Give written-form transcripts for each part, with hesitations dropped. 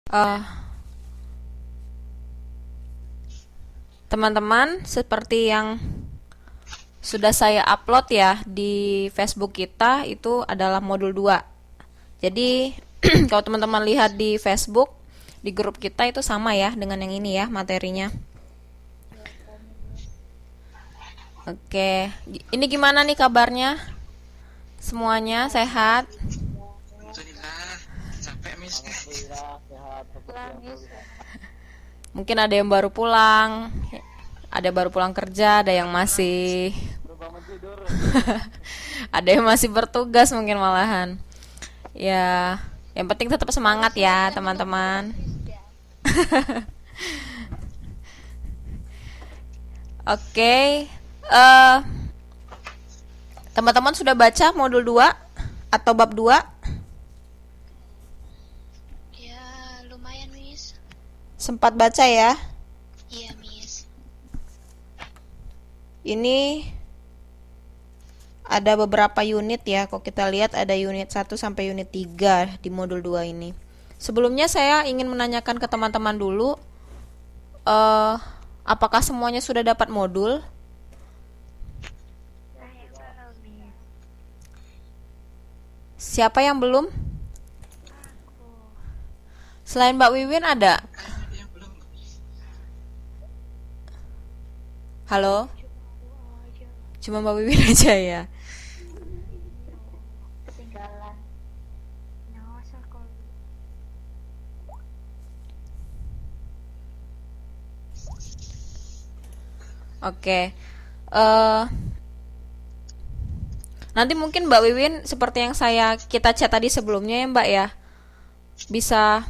Eh, Teman-teman, seperti yang sudah saya upload ya di Facebook kita, itu adalah modul 2. Jadi, kalau teman-teman lihat di Facebook, di grup kita itu sama ya dengan yang ini ya materinya. Oke, ini gimana nih kabarnya? Semuanya sehat? Alhamdulillah, capek Miss. Mungkin ada yang baru pulang, ada yang baru pulang kerja, ada yang masih ada yang masih bertugas mungkin malahan. Ya, yang penting tetap semangat ya, teman-teman. Oke. eh Teman-teman sudah baca modul 2 atau bab 2? Ya, lumayan, Miss. Sempat baca ya? Iya, Miss. Ini ada beberapa unit ya. Kalau kita lihat ada unit 1 sampai unit 3 di modul 2 ini. Sebelumnya saya ingin menanyakan ke teman-teman dulu, eh apakah semuanya sudah dapat modul? Siapa yang belum? Selain Mbak Wiwin ada? Kayaknya dia belum. Halo? Cuma Mbak Wiwin aja ya. Ketinggalan. No, circle. Oke. Nanti mungkin Mbak Wiwin seperti yang kita chat tadi sebelumnya ya Mbak ya. Bisa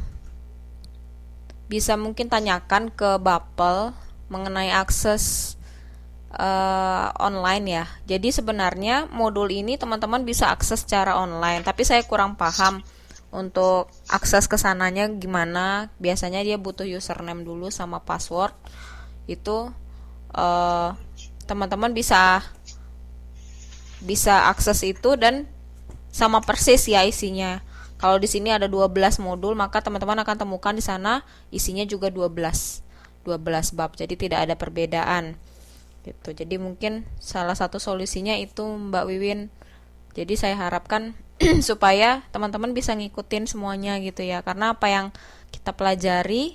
bisa mungkin tanyakan ke Bapel mengenai akses online ya. Jadi sebenarnya modul ini teman-teman bisa akses secara online, tapi saya kurang paham untuk akses ke sananya gimana. Biasanya dia butuh username dulu sama password. Itu eh, teman-teman bisa bisa akses itu dan sama persis ya isinya. Kalau di sini ada 12 modul, maka teman-teman akan temukan di sana isinya juga 12 bab. Jadi tidak ada perbedaan. Gitu. Jadi mungkin salah satu solusinya itu Mbak Wiwin. Jadi saya harapkan supaya teman-teman bisa ngikutin semuanya gitu ya. Karena apa yang kita pelajari,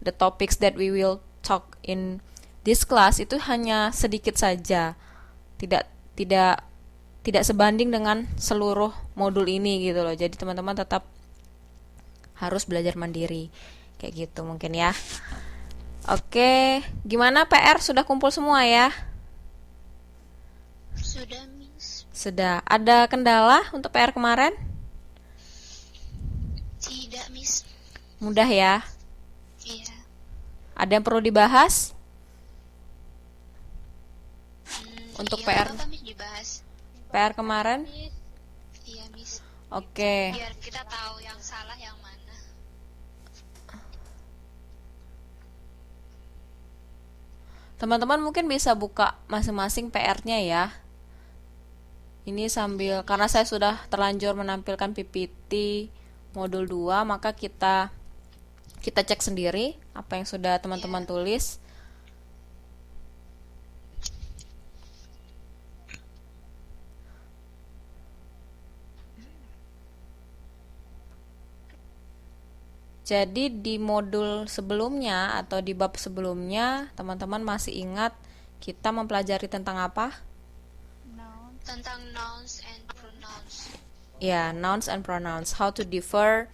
the topics that we will talk in this class itu hanya sedikit saja. Tidak tidak tidak sebanding dengan seluruh modul ini gitu loh. Jadi teman-teman tetap harus belajar mandiri. Kayak gitu mungkin ya. Oke, gimana PR sudah kumpul semua ya? Sudah, Miss. Sudah. Ada kendala untuk PR kemarin? Tidak, Miss. Mudah ya. Iya. Ada yang perlu dibahas untuk Iya, PR apa, Miss, dibahas? PR kemarin? Iya, Miss. Oke. Biar kita tahu yang salah yang mana. Teman-teman mungkin bisa buka masing-masing PR-nya ya. Ini sambil karena saya sudah terlanjur menampilkan PPT modul 2, maka kita cek sendiri apa yang sudah teman-teman tulis. Jadi di modul sebelumnya atau di bab sebelumnya, teman-teman masih ingat kita mempelajari tentang apa? Tentang nouns and pronouns. Ya, nouns and pronouns. How to differ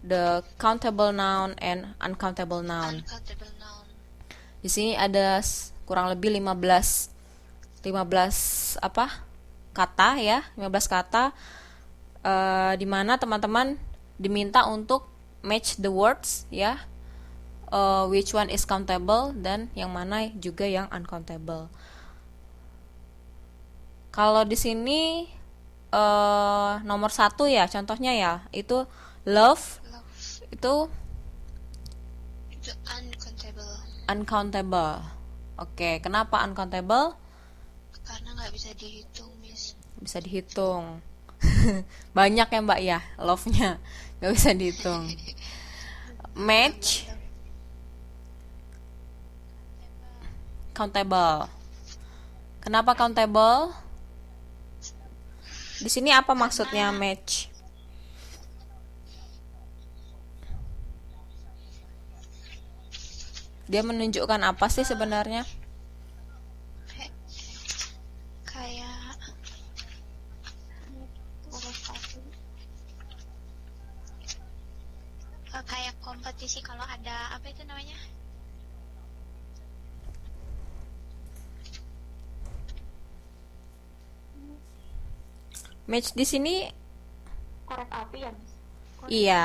the countable noun and uncountable noun. Uncountable noun. Di sini ada kurang lebih 15 apa? Kata ya, 15 kata di mana teman-teman diminta untuk match the words ya. Which one is countable dan yang mana juga yang uncountable. Kalau di sini nomor 1 ya, contohnya ya, itu love Love. itu Itu uncountable. uncountable. Oke, kenapa uncountable? Karena nggak bisa dihitung, Miss. Bisa dihitung. Banyak ya Mbak ya, love-nya nggak bisa dihitung. match, countable. Kenapa countable? Di sini apa maksudnya match? Dia menunjukkan apa sih sebenarnya? Kayak kayak kompetisi kalau ada apa itu namanya? Match di sini korek api ya, Miss? iya.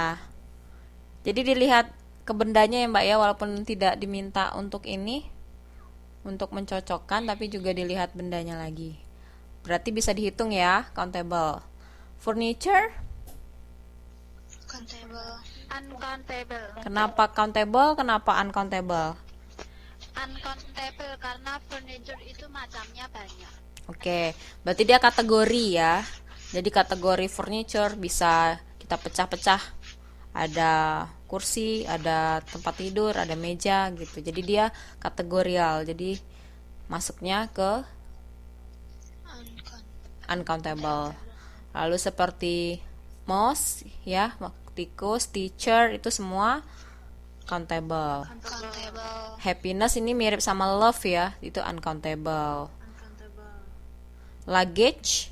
Jadi dilihat ke bendanya ya Mbak ya, walaupun tidak diminta untuk ini, untuk mencocokkan, tapi juga dilihat bendanya lagi. Berarti bisa dihitung ya, countable. Furniture, Countable. Uncountable. kenapa countable, kenapa uncountable? Uncountable karena furniture itu macamnya banyak. Oke, berarti dia kategori ya. Jadi kategori furniture bisa kita pecah-pecah. Ada kursi, ada tempat tidur, ada meja gitu. Jadi dia kategorial. Jadi masuknya ke uncountable. Lalu seperti mouse ya, tikus, teacher itu semua countable. Countable. Happiness ini mirip sama love ya, itu uncountable. Uncountable. Luggage,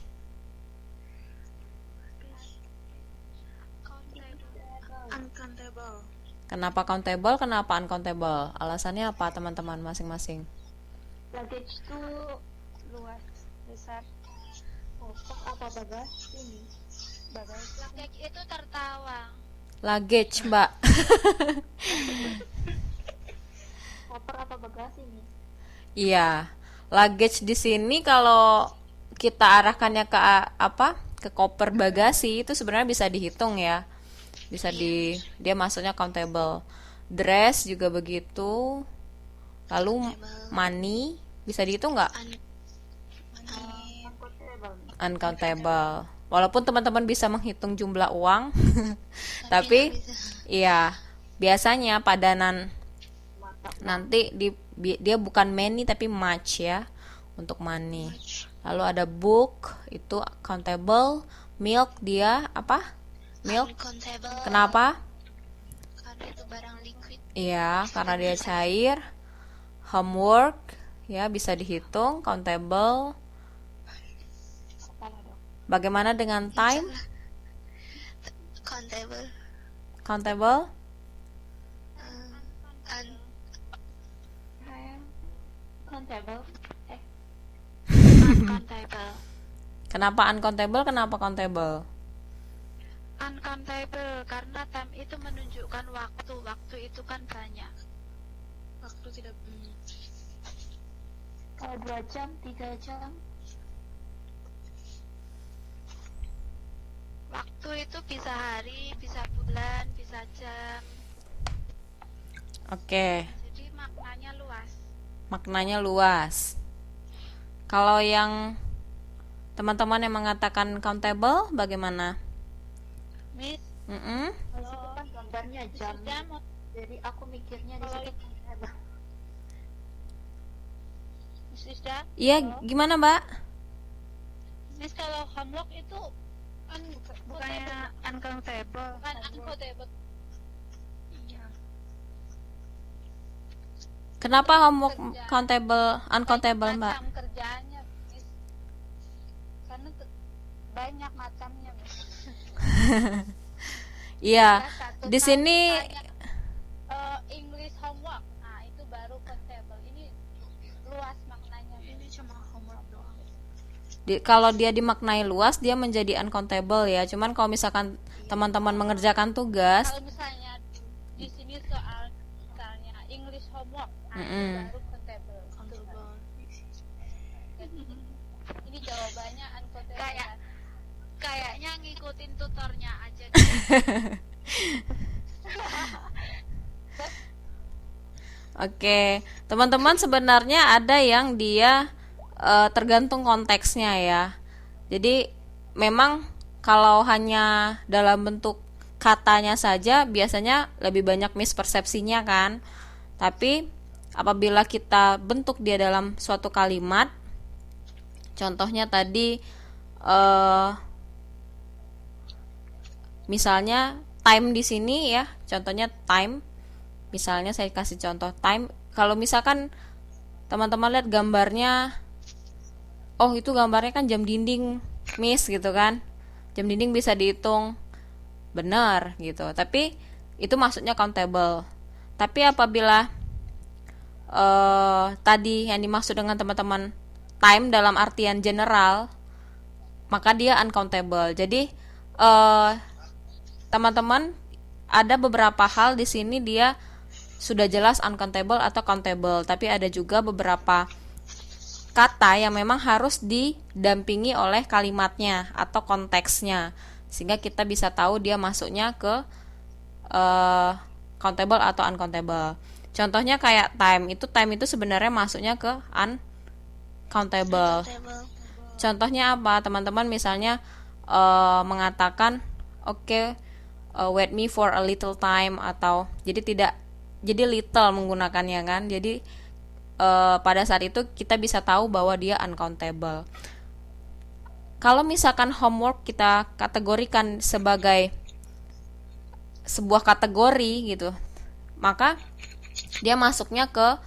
Uncountable. kenapa countable, kenapa uncountable? Alasannya apa teman-teman masing-masing? Luggage itu luas, besar. Kotak apa bagasi ini? Bagasi. Luggage itu tertawa. Luggage, Mbak. Koper apa bagasi ini? Iya. Luggage di sini kalau kita arahkannya ke apa? Ke koper bagasi itu sebenarnya bisa dihitung ya. Bisa dia masuknya countable. Dress juga begitu. Lalu money bisa dihitung nggak? Uncountable. Uncountable. Walaupun teman-teman bisa menghitung jumlah uang, tapi iya, biasanya padanan nanti dia bukan many tapi much ya untuk money. Lalu ada book itu countable, milk dia apa? Milk. Uncountable. Kenapa? Karena itu barang liquid. Iya, karena dia cair. Homework ya bisa dihitung, countable. Bagaimana dengan time? Countable. Countable? Uncountable. Uncountable. Kenapa uncountable? Kenapa countable? Uncountable karena time itu menunjukkan waktu. Waktu itu kan banyak. Waktu tidak. Kalau 2 jam, 3 jam. Waktu itu bisa hari, bisa bulan, bisa jam. Oke, Jadi maknanya luas. maknanya luas. Kalau yang teman-teman yang mengatakan countable, bagaimana? Miss, Mm-mm. Di situ kan gambarnya jam. jam Jadi aku mikirnya di situ uncountable. Miss Isda, Iya, gimana Mbak? Miss kalau homework itu Bukannya uncountable. bukan uncountable. Iya. Kenapa homework countable, uncountable Mbak? Macam kerjaannya, Miss. Karena banyak macamnya, Miss. Iya, Satu di tahun sini misalnya, English homework. Nah, itu baru countable. Ini luas maknanya. Ini cuma homework doang. kalau dia dimaknai luas, dia menjadi uncountable ya. Cuman kalau misalkan teman-teman mengerjakan tugas, Kalau misalnya di sini soal misalnya English homework, nah Mm-mm. itu baru countable. Ini jawabannya uncountable. Kayaknya ngikutin tutornya aja. oke, teman-teman sebenarnya ada yang dia tergantung konteksnya ya. Jadi memang kalau hanya dalam bentuk katanya saja biasanya lebih banyak mispersepsinya kan. Tapi apabila kita bentuk dia dalam suatu kalimat, contohnya tadi misalnya time di sini ya, contohnya time. Misalnya saya kasih contoh time. Kalau misalkan teman-teman lihat gambarnya, oh itu gambarnya kan jam dinding, Miss gitu kan. Jam dinding bisa dihitung. Benar gitu. Tapi itu maksudnya countable. Tapi apabila tadi yang dimaksud dengan teman-teman time dalam artian general, maka dia uncountable. Jadi teman-teman ada beberapa hal di sini dia sudah jelas uncountable atau countable, tapi ada juga beberapa kata yang memang harus didampingi oleh kalimatnya atau konteksnya, sehingga kita bisa tahu dia masuknya ke countable atau uncountable. Contohnya kayak time itu sebenarnya masuknya ke uncountable. Contohnya apa? Teman-teman misalnya mengatakan oke, wait me for a little time, atau jadi little menggunakannya kan. Jadi pada saat itu kita bisa tahu bahwa dia uncountable. Kalau misalkan homework kita kategorikan sebagai sebuah kategori gitu, maka dia masuknya ke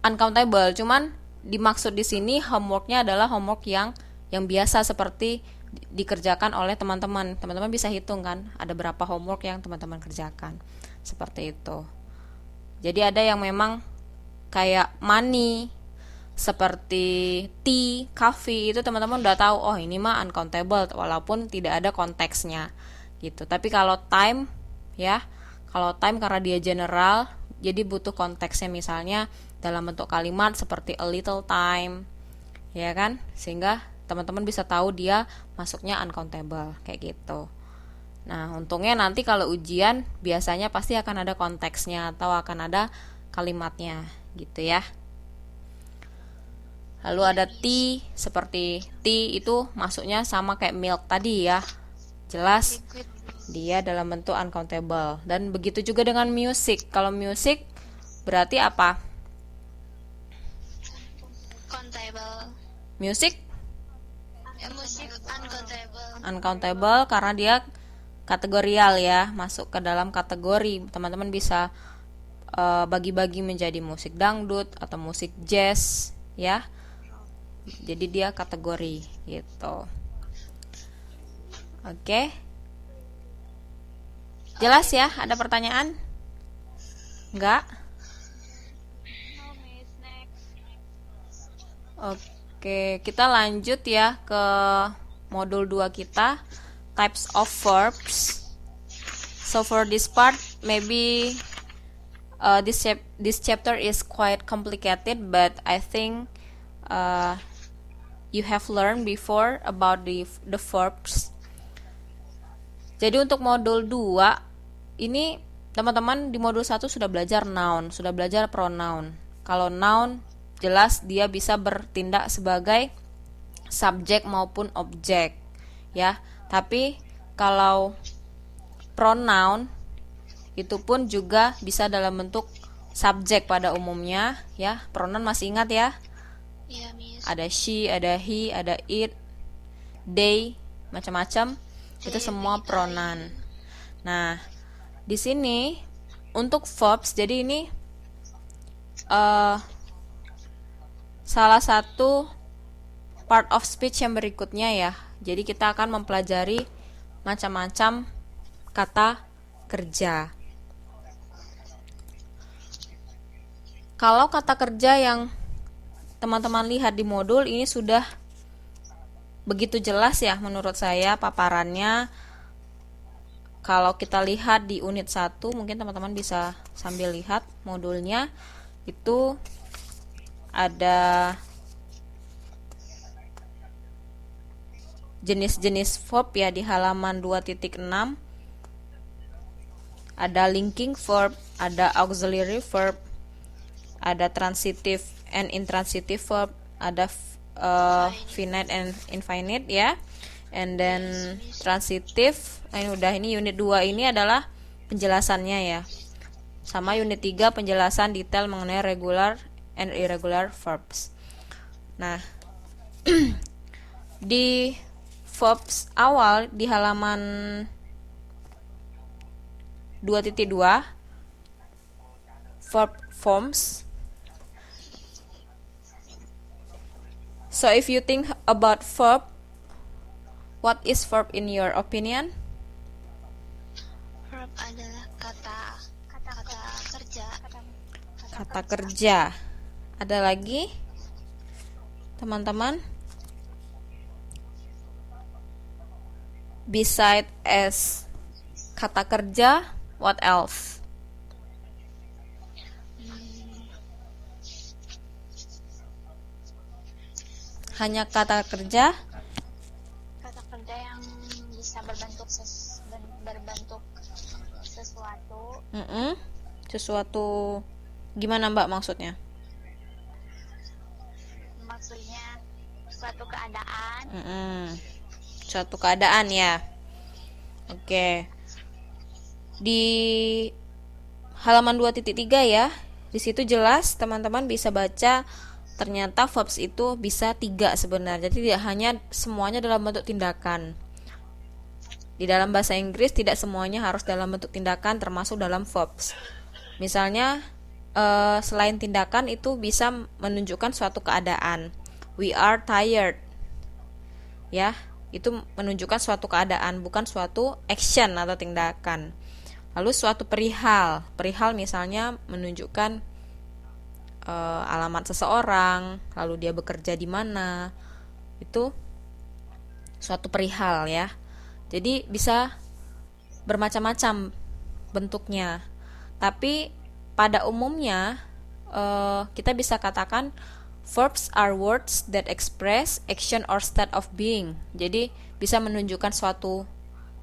uncountable. Cuman dimaksud di sini homeworknya adalah homework yang biasa seperti dikerjakan oleh teman-teman. Teman-teman bisa hitung kan, ada berapa homework yang teman-teman kerjakan. Seperti itu. Jadi ada yang memang kayak money, seperti tea, coffee, itu teman-teman udah tahu, oh ini mah uncountable walaupun tidak ada konteksnya gitu. Tapi kalau time ya, kalau time karena dia general, jadi butuh konteksnya, misalnya dalam bentuk kalimat seperti a little time, ya kan, sehingga teman-teman bisa tahu dia masuknya uncountable kayak gitu. Nah, untungnya nanti kalau ujian biasanya pasti akan ada konteksnya atau akan ada kalimatnya gitu ya. Lalu ada tea, seperti tea itu masuknya sama kayak milk tadi ya, jelas dia dalam bentuk uncountable. Dan begitu juga dengan music. Kalau music berarti apa? Countable. Music Musik uncountable. uncountable karena dia kategorial ya, masuk ke dalam kategori. Teman-teman bisa bagi-bagi menjadi musik dangdut atau musik jazz ya. Jadi dia kategori gitu. Oke. Jelas ya? Ada pertanyaan? Enggak? No, Miss. Next. Oke, kita lanjut ya ke modul 2 kita, types of verbs. So for this part, maybe this chapter is quite complicated, but I think you have learned before about the verbs. Jadi untuk modul 2 ini teman-teman di modul 1 sudah belajar noun, sudah belajar pronoun. Kalau noun jelas dia bisa bertindak sebagai subjek maupun objek ya. Tapi kalau pronoun itu pun juga bisa dalam bentuk subjek pada umumnya ya. Pronoun masih ingat ya? Iya, Miss. Ada she, ada he, ada it, they, macam-macam. Itu semua pronoun. Nah, di sini untuk verbs, jadi ini salah satu part of speech yang berikutnya ya. Jadi kita akan mempelajari macam-macam kata kerja. Kalau kata kerja yang teman-teman lihat di modul ini sudah begitu jelas ya menurut saya paparannya. Kalau kita lihat di unit 1, mungkin teman-teman bisa sambil lihat modulnya. Itu ada jenis-jenis verb ya di halaman 2.6. Ada linking verb, ada auxiliary verb, ada transitive and intransitive verb, ada finite and infinite ya. And then transitive, ini unit 2 ini adalah penjelasannya ya. Sama unit 3 penjelasan detail mengenai regular and irregular verbs. Nah, di verbs awal di halaman 2.2 verb forms. So if you think about verb, what is verb in your opinion? Verb adalah kata kerja. Kata kerja. Ada lagi, teman-teman? Beside as kata kerja, what else? Hanya kata kerja? Kata kerja yang bisa berbentuk sesuatu. Sesuatu gimana Mbak maksudnya? Maksudnya suatu keadaan. Suatu keadaan ya. Oke. Di halaman 2.3 ya. Di situ jelas teman-teman bisa baca ternyata verbs itu bisa 3 sebenarnya. Jadi tidak hanya semuanya dalam bentuk tindakan. Di dalam bahasa Inggris tidak semuanya harus dalam bentuk tindakan, termasuk dalam verbs. Misalnya selain tindakan itu bisa menunjukkan suatu keadaan. We are tired. Ya, itu menunjukkan suatu keadaan, bukan suatu action atau tindakan. Lalu suatu perihal. Perihal misalnya menunjukkan alamat seseorang, lalu dia bekerja di mana. Itu suatu perihal ya. Jadi bisa bermacam-macam bentuknya. Tapi pada umumnya kita bisa katakan verbs are words that express action or state of being. Jadi bisa menunjukkan suatu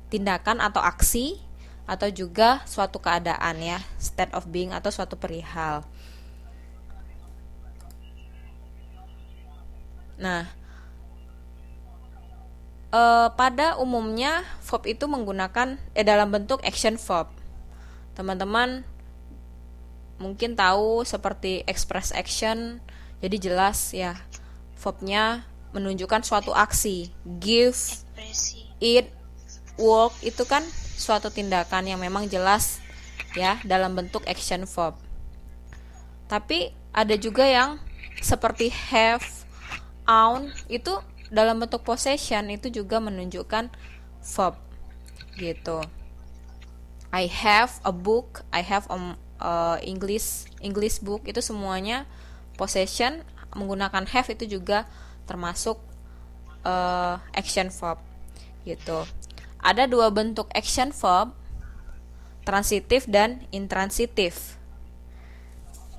tindakan atau aksi atau juga suatu keadaan ya, state of being atau suatu perihal. Nah, pada umumnya verb itu menggunakan dalam bentuk action verb. Teman-teman mungkin tahu seperti express action, jadi jelas ya verbnya menunjukkan suatu aksi. Give, Ekspresi. eat, work itu kan suatu tindakan yang memang jelas ya dalam bentuk action verb. Tapi ada juga yang seperti have, own itu dalam bentuk possession, itu juga menunjukkan verb gitu. I have a book, I have a English book, itu semuanya possession menggunakan have, itu juga termasuk action verb gitu. Ada 2 bentuk action verb, transitif dan intransitif.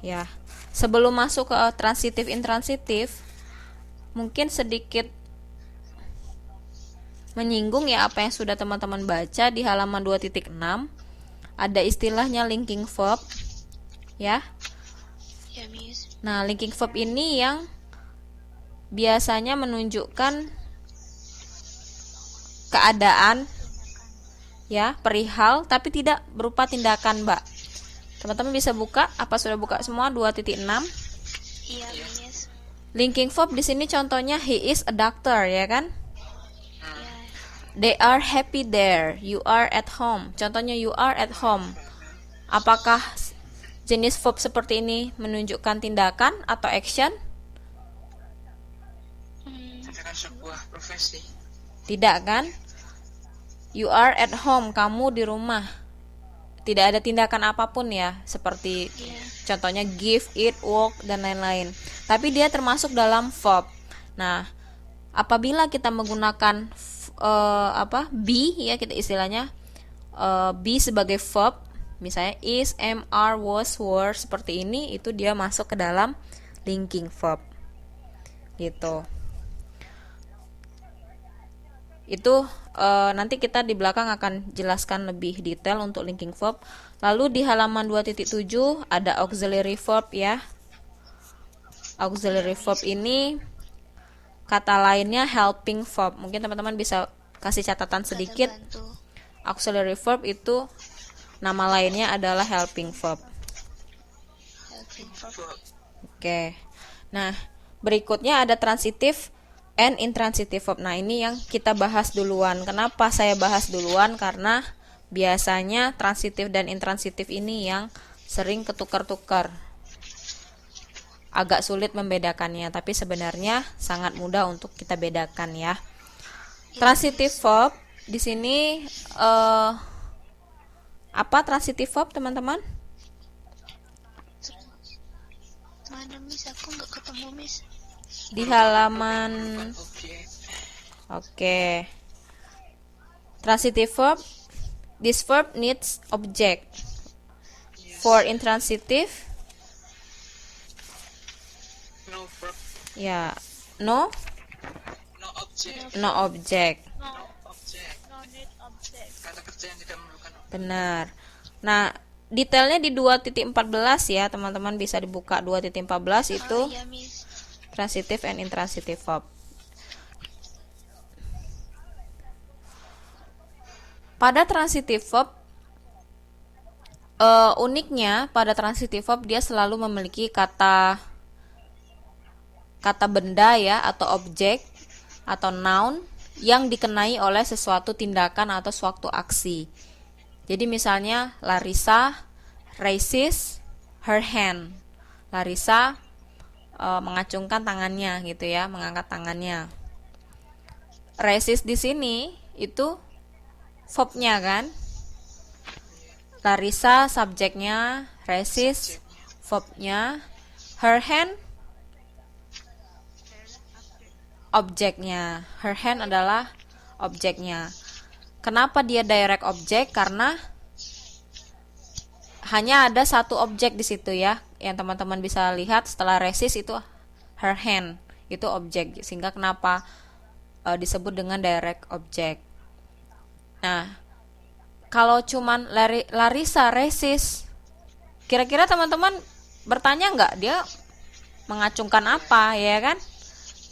Ya, sebelum masuk ke transitif intransitif, mungkin sedikit menyinggung ya apa yang sudah teman-teman baca di halaman 2.6. Ada istilahnya linking verb ya. Ya, Miss. Nah, linking verb ini yang biasanya menunjukkan keadaan ya, perihal, tapi tidak berupa tindakan, Mbak. Teman-teman bisa buka, apa sudah buka semua 2.6? Iya, Miss. Linking verb di sini contohnya he is a doctor ya kan? Iya. They are happy there. You are at home. Contohnya you are at home. Apakah jenis verb seperti ini menunjukkan tindakan atau action? Itu kan sebuah profesi. Tidak kan? You are at home, kamu di rumah. Tidak ada tindakan apapun ya, seperti contohnya give, eat, work, dan lain-lain. Tapi dia termasuk dalam verb. Nah, apabila kita menggunakan be ya, kita istilahnya be sebagai verb, misalnya is, am, are, was, were, seperti ini, itu dia masuk ke dalam linking verb gitu. Itu nanti kita di belakang akan jelaskan lebih detail untuk linking verb. Lalu di halaman 2.7 ada auxiliary verb ya. Auxiliary verb ini kata lainnya helping verb. Mungkin teman-teman bisa kasih catatan Kata sedikit. bantu. Auxiliary verb itu nama lainnya adalah helping verb. Helping verb. Oke. Nah, berikutnya ada transitive and intransitive verb. Nah, ini yang kita bahas duluan. Kenapa saya bahas duluan? Karena biasanya transitive dan intransitive ini yang sering ketukar-tukar. Agak sulit membedakannya, tapi sebenarnya sangat mudah untuk kita bedakan ya. Transitive verb di sini apa transitive verb, teman-teman? Mana Miss? Aku nggak ketemu Miss. Di halaman Objek. Oke. Transitive verb. This verb needs object. For intransitive, No verb. ya, no No object. no object. No, No object. no need object. Kata kerja yang tidak memerlukan objek. Benar. Nah, detailnya di 2.14 ya, teman-teman bisa dibuka 2.14 itu Oh iya Miss. transitive and intransitive verb. Pada transitive verb uniknya pada transitive verb dia selalu memiliki kata benda ya atau objek atau noun yang dikenai oleh sesuatu tindakan atau suatu aksi. Jadi misalnya Larissa raises her hand. Larissa mengacungkan tangannya gitu ya, mengangkat tangannya. Raises di sini itu verbnya kan? Larissa subjeknya, raises verbnya, her hand objeknya. Her hand adalah objeknya. Kenapa dia direct object? Karena hanya ada satu objek di situ ya. Yang teman-teman bisa lihat setelah resist itu her hand, itu objek. Sehingga kenapa disebut dengan direct object. Nah, kalau cuman Larissa resist, kira-kira teman-teman bertanya nggak dia mengacungkan apa ya kan?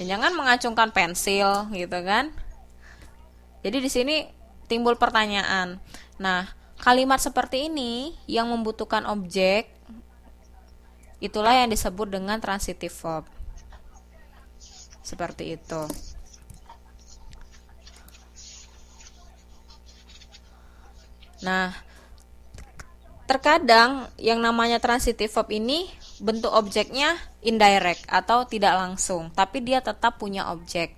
Jangan mengacungkan pensil gitu kan? Jadi di sini timbul pertanyaan. Nah, kalimat seperti ini yang membutuhkan objek itulah yang disebut dengan transitive verb. Seperti itu. Nah, terkadang yang namanya transitive verb ini bentuk objeknya indirect atau tidak langsung, tapi dia tetap punya objek.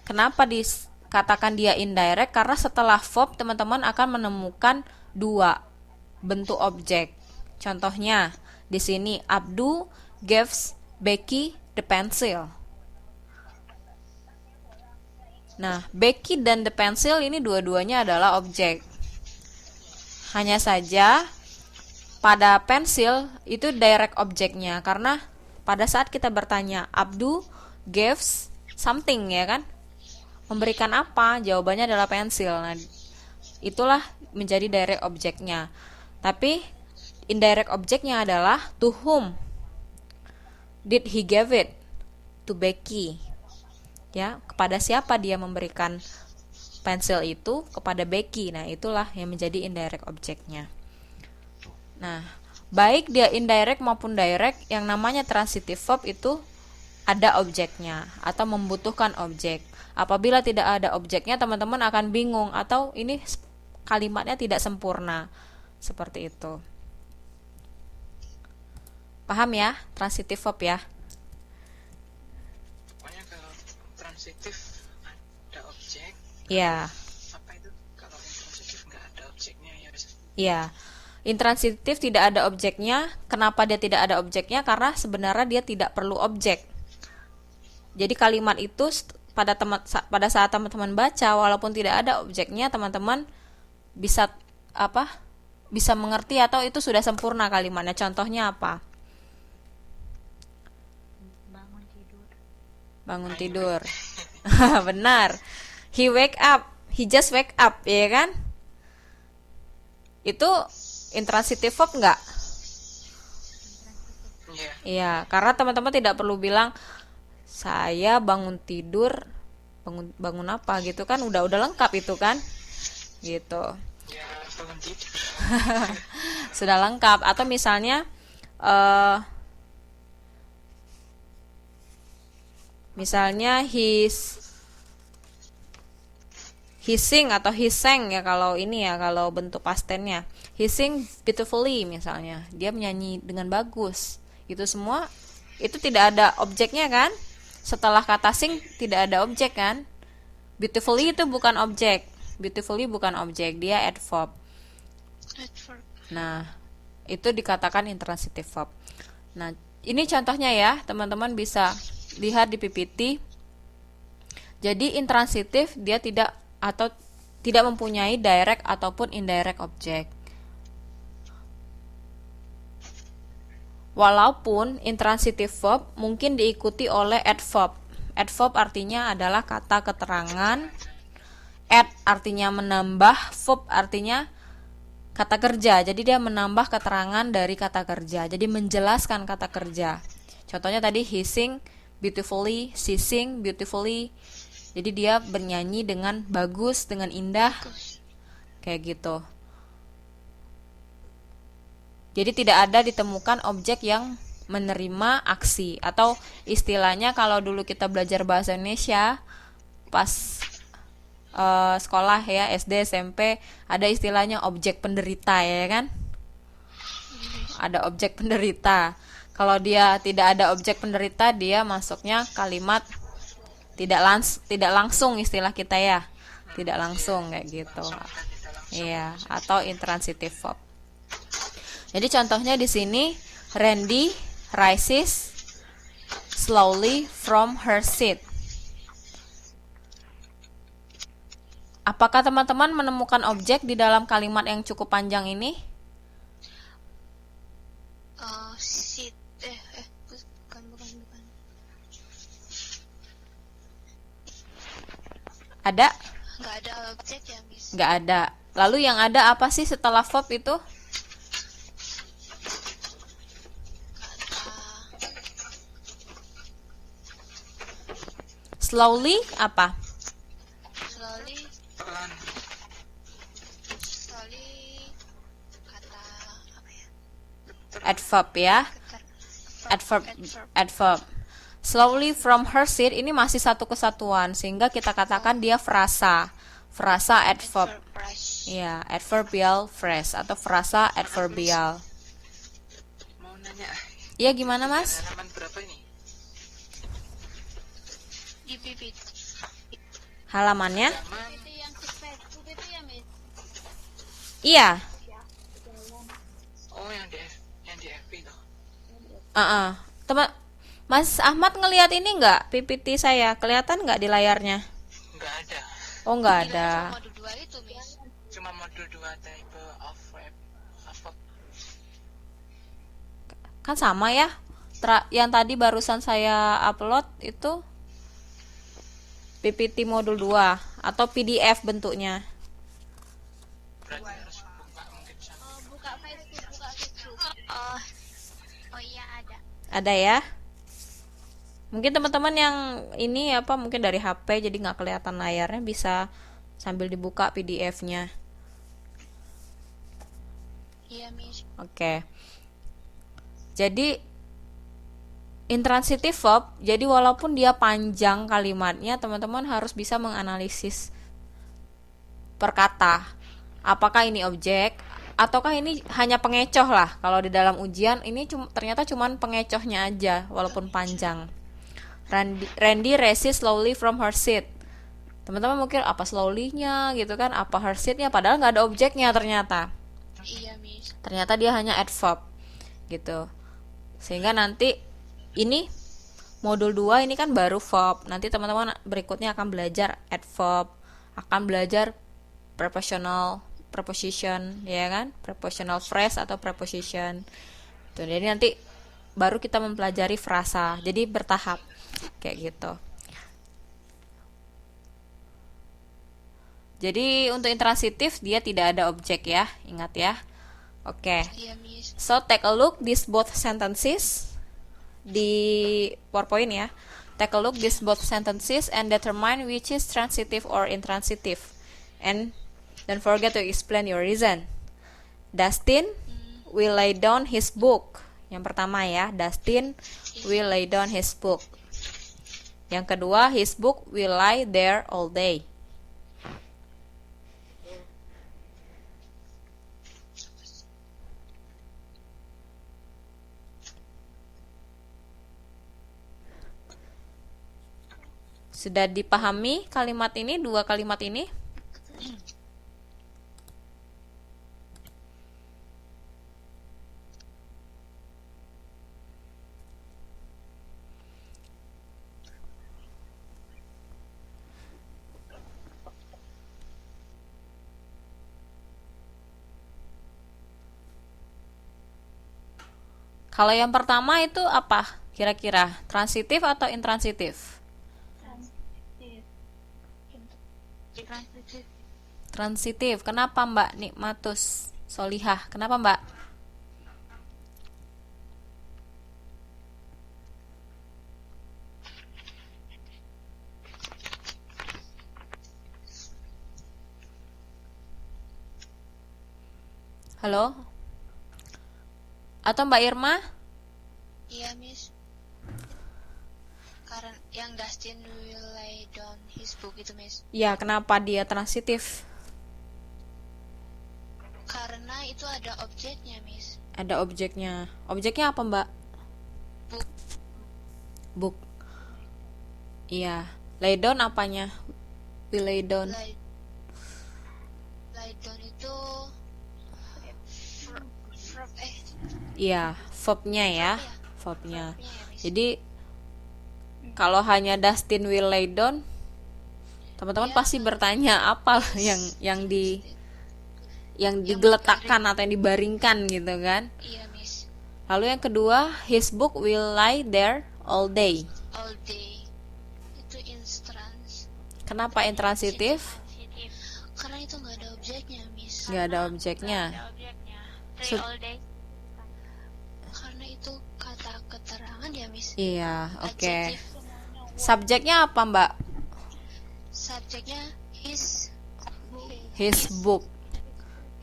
Kenapa dikatakan dia indirect? Karena setelah verb teman-teman akan menemukan dua bentuk objek. Contohnya di sini Abdu gives Becky the pencil. Nah, Becky dan the pencil ini dua-duanya adalah objek. Hanya saja pada pensil itu direct objeknya karena pada saat kita bertanya Abdu gives something ya kan? Memberikan apa? Jawabannya adalah pensil. Nah, itulah menjadi direct objeknya. Tapi indirect objeknya adalah to whom did he give it? To Becky. Ya, kepada siapa dia memberikan pensil itu? Kepada Becky. Nah, itulah yang menjadi indirect objeknya. Nah, baik dia indirect maupun direct, yang namanya transitive verb itu ada objeknya atau membutuhkan objek. Apabila tidak ada objeknya, teman-teman akan bingung atau ini kalimatnya tidak sempurna. Seperti itu. Paham ya? Transitive verb ya? Pokoknya kalau transitif ada objek, Iya. apa itu? Kalau intransitif nggak ada objeknya ya. Iya. Intransitif tidak ada objeknya. Kenapa dia tidak ada objeknya? Karena sebenarnya dia tidak perlu objek. Jadi kalimat itu pada saat teman-teman baca walaupun tidak ada objeknya, teman-teman bisa bisa mengerti atau itu sudah sempurna kalimatnya. Contohnya apa? Bangun tidur. Benar. He wake up. He just wake up, ya kan? Itu intransitive verb enggak? Iya. Iya, karena teman-teman tidak perlu bilang saya bangun tidur bangun apa gitu kan, udah lengkap itu kan, gitu. Ya, bangun tidur. Sudah lengkap. Atau misalnya eh misalnya he sing atau he sang ya, kalau ini ya, kalau bentuk past tense-nya. He sing beautifully misalnya, dia menyanyi dengan bagus. Itu semua itu tidak ada objeknya kan? Setelah kata sing tidak ada objek kan? Beautifully itu bukan objek. Beautifully bukan objek, dia adverb. Adverb. Nah, itu dikatakan intransitive verb. Nah, ini contohnya ya, teman-teman bisa lihat di PPT. Jadi intransitif dia tidak mempunyai direct ataupun indirect objek. Walaupun intransitive verb mungkin diikuti oleh adverb. Adverb artinya adalah kata keterangan. Add artinya menambah, verb artinya kata kerja. Jadi dia menambah keterangan dari kata kerja. Jadi menjelaskan kata kerja. Contohnya tadi he sing beautifully, she sing beautifully. Jadi dia bernyanyi dengan bagus, dengan indah. Kayak gitu. Jadi tidak ada ditemukan objek yang menerima aksi. Atau istilahnya kalau dulu kita belajar bahasa Indonesia pas sekolah ya, SD, SMP, ada istilahnya objek penderita ya kan? Ada objek penderita. Kalau dia tidak ada objek penderita, dia masuknya kalimat tidak langsung, istilah kita ya. Tidak langsung kayak gitu. Iya, atau intransitive verb. Jadi contohnya di sini Randy rises slowly from her seat. Apakah teman-teman menemukan objek di dalam kalimat yang cukup panjang ini? Sit. Bukan. Ada? Nggak ada objek ya, Miss. Nggak ada. Lalu yang ada apa sih setelah verb itu? Slowly apa? Pelan. Slowly kata apa ya? Adverb ya. Adverb. Slowly from her seat ini masih satu kesatuan, sehingga kita katakan dia frasa. Frasa adverb. Ya, adverbial phrase atau frasa adverbial. Mau nanya, Iya, gimana Mas? halaman berapa ini? Di bibit. Halamannya? Halaman Itu yang di Facebook itu ya, Miss. Iya. oh yang di FB tuh. Teman Mas Ahmad ngelihat ini nggak PPT saya? Kelihatan nggak di layarnya? Nggak ada. Oh, nggak Cuma ada. dua itu, Miss. Cuma modul 2 type of web. Kan sama ya. Yang tadi barusan saya upload itu PPT modul 2 atau PDF bentuknya. Berarti harus buka mungkin sama. Buka Facebook. Oh iya ada. Ada ya? Mungkin teman-teman yang ini mungkin dari HP jadi nggak kelihatan layarnya, bisa sambil dibuka PDF-nya. Iya, Miss. Oke. Jadi intransitive verb, jadi walaupun dia panjang kalimatnya, teman-teman harus bisa menganalisis per kata. Apakah ini objek ataukah ini hanya pengecoh lah. Kalau di dalam ujian ini ternyata cuman pengecohnya aja walaupun panjang. Randy rises slowly from her seat. Teman-teman mungkin apa slowly-nya gitu kan, apa her seat-nya, padahal nggak ada objeknya ternyata. Iya, Miss. Ternyata dia hanya adverb gitu. Sehingga nanti ini modul 2 ini kan baru verb. Nanti teman-teman berikutnya akan belajar adverb, akan belajar preposition ya kan? Prepositional phrase atau preposition. Tuh, jadi nanti baru kita mempelajari frasa. Jadi bertahap kayak gitu. Jadi untuk intransitif dia tidak ada objek ya, ingat ya. Oke. Iya, Miss. So take a look these both sentences di PowerPoint ya. take a look these both sentences and determine which is transitive or intransitive. And don't forget to explain your reason. Dustin will lay down his book. Yang pertama ya, Dustin will lay down his book. Yang kedua, his book will lie there all day. Sudah dipahami kalimat ini, dua kalimat ini? Kalau yang pertama itu apa? Kira-kira transitif atau intransitif? Transitif. Transitif. Kenapa Mbak Nikmatus Solihah? Kenapa Mbak? Halo? Atau Mbak Irma? Iya, Miss. Karena yang Dustin will lay down his book itu, Miss. Ya, kenapa dia transitif? Karena itu ada objeknya, Miss. Ada objeknya. Objeknya apa Mbak? Book. Book. Iya. Lay down apanya? Will lay down. Lay down itu verb Iya, verbnya ya. verbnya Verbnya. ya, Miss. Jadi kalau hanya Dustin will lay down, teman-teman Ya, pasti bertanya apa yang digeletakkan atau yang dibaringkan gitu kan. Iya, Miss. Lalu yang kedua, his book will lie there all day. All day. Itu instance. Kenapa intransitif? Karena itu nggak ada objeknya, Miss. Nggak ada objeknya. Stay all day. Karena itu kata keterangan ya, Miss. Iya, oke. Adjektif. Subjeknya apa Mbak? Subjeknya his His book.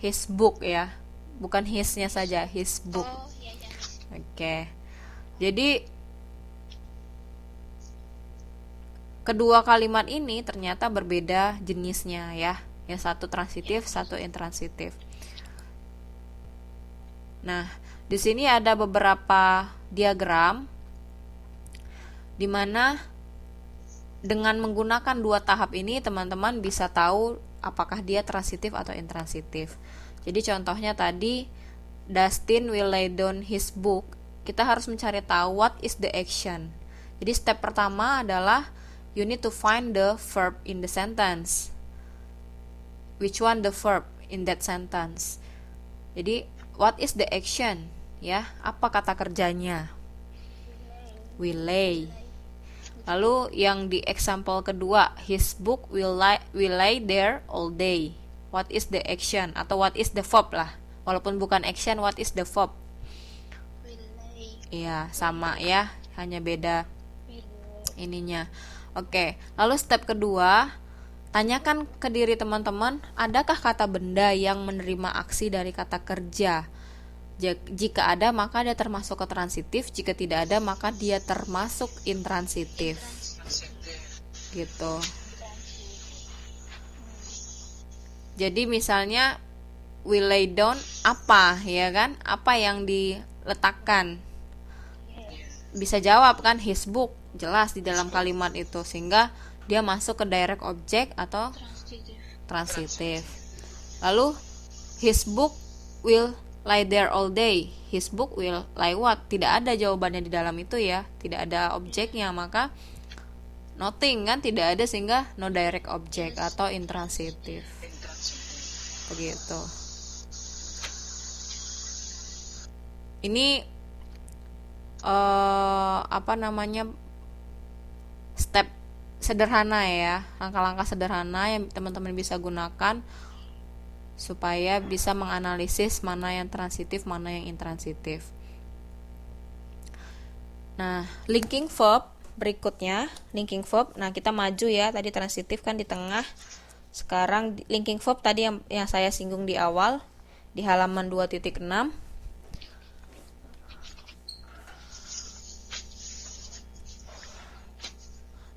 His book ya. Bukan his-nya saja, his book. Oh, iya, iya, Miss. Oke. Jadi kedua kalimat ini ternyata berbeda jenisnya ya. Yang satu transitif, satu intransitif. Nah, di sini ada beberapa diagram di mana dengan menggunakan dua tahap ini teman-teman bisa tahu apakah dia transitif atau intransitif. Jadi contohnya tadi Dustin will lay down his book. Kita harus mencari tahu what is the action. Jadi step pertama adalah you need to find the verb in the sentence. Which one the verb in that sentence? Jadi what is the action? Ya, apa kata kerjanya? Will lay. Lalu yang di example kedua, his book will lay there all day. What is the action atau what is the verb lah? Walaupun bukan action, what is the verb? Will lay. Iya, sama ya, hanya beda ininya. Oke, lalu step kedua, tanyakan ke diri teman-teman, adakah kata benda yang menerima aksi dari kata kerja? Jika ada, maka dia termasuk ke transitif. Jika tidak ada, maka dia termasuk intransitif. Gitu. Jadi misalnya we lay down apa, ya kan? Apa yang diletakkan? Bisa jawab kan his book, jelas di dalam kalimat itu, sehingga dia masuk ke direct object atau transitif. Lalu his book will lie there all day. His book will lie what? Tidak ada jawabannya di dalam itu ya, tidak ada objeknya, maka nothing kan, tidak ada, sehingga no direct object atau intransitif. Begitu. Ini step sederhana ya, langkah-langkah sederhana yang teman-teman bisa gunakan supaya bisa menganalisis mana yang transitif, mana yang intransitif. Nah, linking verb berikutnya linking verb. Nah, kita maju ya. Tadi transitif kan di tengah. Sekarang linking verb tadi yang saya singgung di awal di halaman 2.6.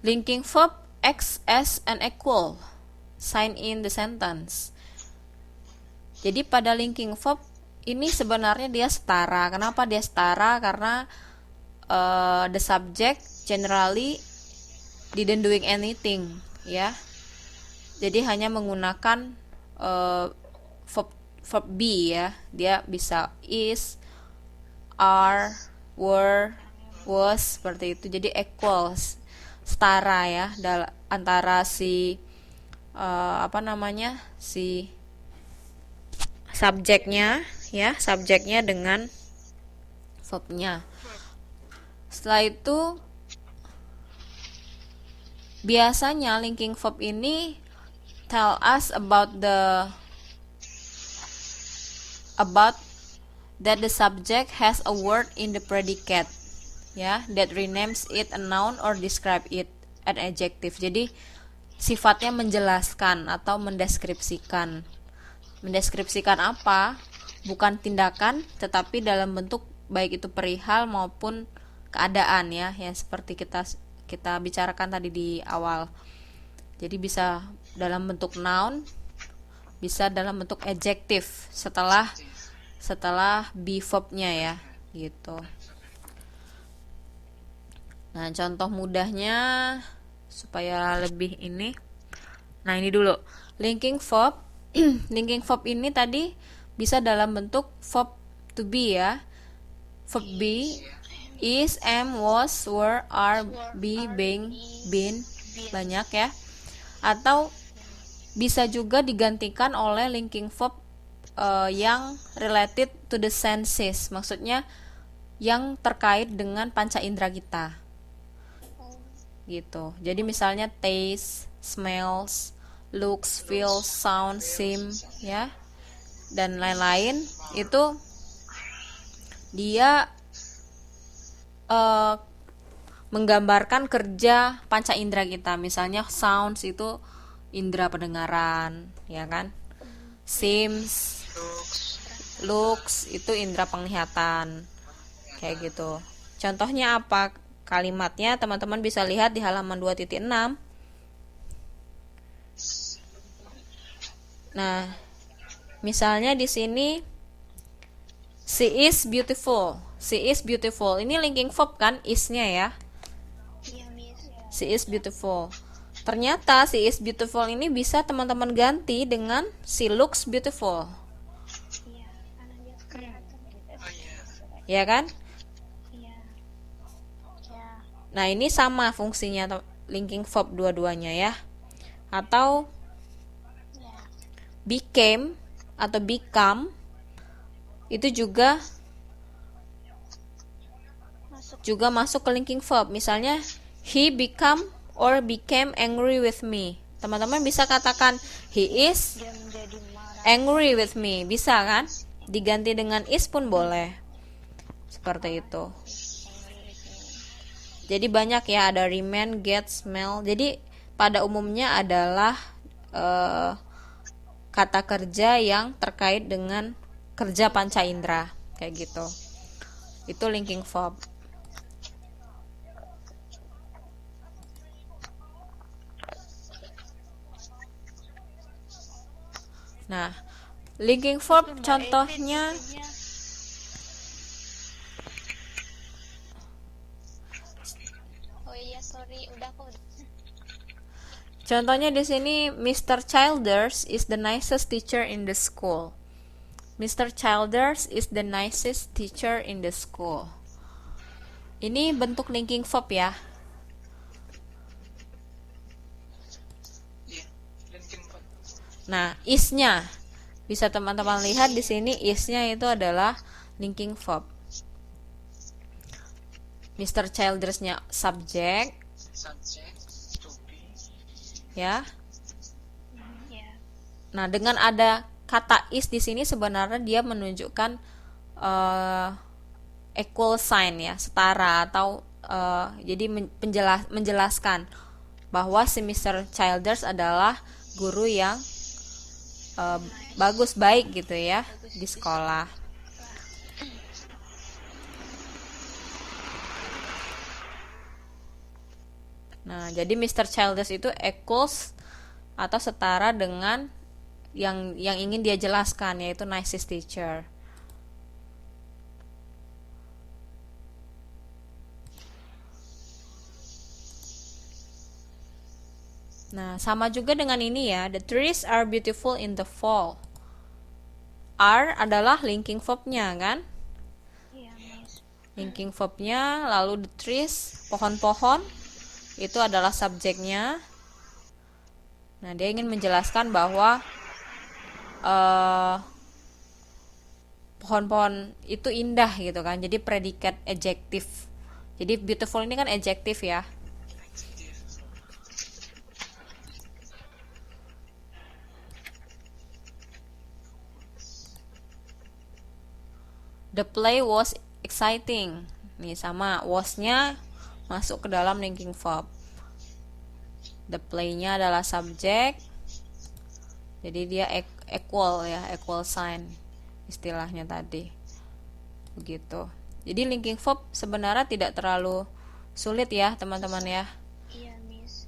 Linking verb acts as an equal sign in the sentence. Jadi pada linking verb ini sebenarnya dia setara. Kenapa dia setara? Karena the subject generally didn't doing anything, ya. Jadi hanya menggunakan verb be, ya. Dia bisa is, are, were, was, seperti itu. Jadi equals, setara ya antara si si subjeknya ya, subjeknya dengan verbnya. Setelah itu biasanya linking verb ini tell us about that the subject has a word in the predicate, ya, that renames it a noun or describe it an adjective. Jadi sifatnya menjelaskan atau mendeskripsikan. Mendeskripsikan apa? Bukan tindakan, tetapi dalam bentuk baik itu perihal maupun keadaan, ya, yang seperti kita bicarakan tadi di awal. Jadi bisa dalam bentuk noun, bisa dalam bentuk adjective setelah be verbnya, ya, gitu. Nah, contoh mudahnya supaya lebih ini. Nah, ini dulu. Linking verb. Linking verb ini tadi bisa dalam bentuk verb to be, ya. Verb be is, am, was, were, are, be, being, been, banyak ya. Atau bisa juga digantikan oleh linking verb yang related to the senses. Maksudnya yang terkait dengan panca indera kita. Gitu. Jadi misalnya taste, smells, looks, feels, sound, seem, ya, dan lain-lain, itu dia menggambarkan kerja panca indera kita. Misalnya sounds itu indera pendengaran, ya kan? Seems, looks itu indera penglihatan, kayak gitu. Contohnya apa? Kalimatnya teman-teman bisa lihat di halaman 2.6. Nah, misalnya di sini she is beautiful. She is beautiful. Ini linking verb kan, is-nya ya. Iya, Miss. She is beautiful. Ternyata she is beautiful ini bisa teman-teman ganti dengan she looks beautiful. Iya, karena dia kelihatan. Ya kan? Iya. Ya. Nah, ini sama fungsinya linking verb dua-duanya ya. Atau Ya. became atau become itu juga masuk ke linking verb. Misalnya he became angry with me. Teman-teman bisa katakan he is Dia menjadi marah. angry with me. Bisa kan? Diganti dengan is pun boleh. Seperti itu. Jadi banyak ya, ada remain, get, smell. Jadi pada umumnya adalah kata kerja yang terkait dengan kerja panca indera, kayak gitu. Itu linking verb. Nah, linking verb contohnya Oh iya, sorry, udah kok. Contohnya di sini Mr. Childers is the nicest teacher in the school. Mr. Childers is the nicest teacher in the school. Ini bentuk linking verb ya. Iya, linking verb. Nah, is-nya bisa teman-teman lihat di sini, is-nya itu adalah linking verb. Mr. Childers-nya subject, Subject, to be. ya. Ya. Nah, dengan ada kata is di sini sebenarnya dia menunjukkan equal sign ya, setara atau jadi menjelaskan bahwa si Mr. Childers adalah guru yang bagus, baik gitu ya di sekolah. Nah, jadi Mr. Childers itu equals atau setara dengan yang ingin dia jelaskan, yaitu nicest teacher. Nah, sama juga dengan ini ya. The trees are beautiful in the fall. Are adalah linking verbnya kan? Iya, Miss. Linking verbnya, lalu the trees, pohon-pohon, itu adalah subjeknya. Nah, dia ingin menjelaskan bahwa pohon-pohon itu indah gitu kan. Jadi predikat adjektif. Jadi beautiful ini kan adjektif ya. The play was exciting. Nih sama was-nya masuk ke dalam linking verb. The play-nya adalah subjek. Jadi dia equal ya, equal sign istilahnya tadi. Begitu. Jadi linking verb sebenarnya tidak terlalu sulit ya, teman-teman ya. Iya, Miss.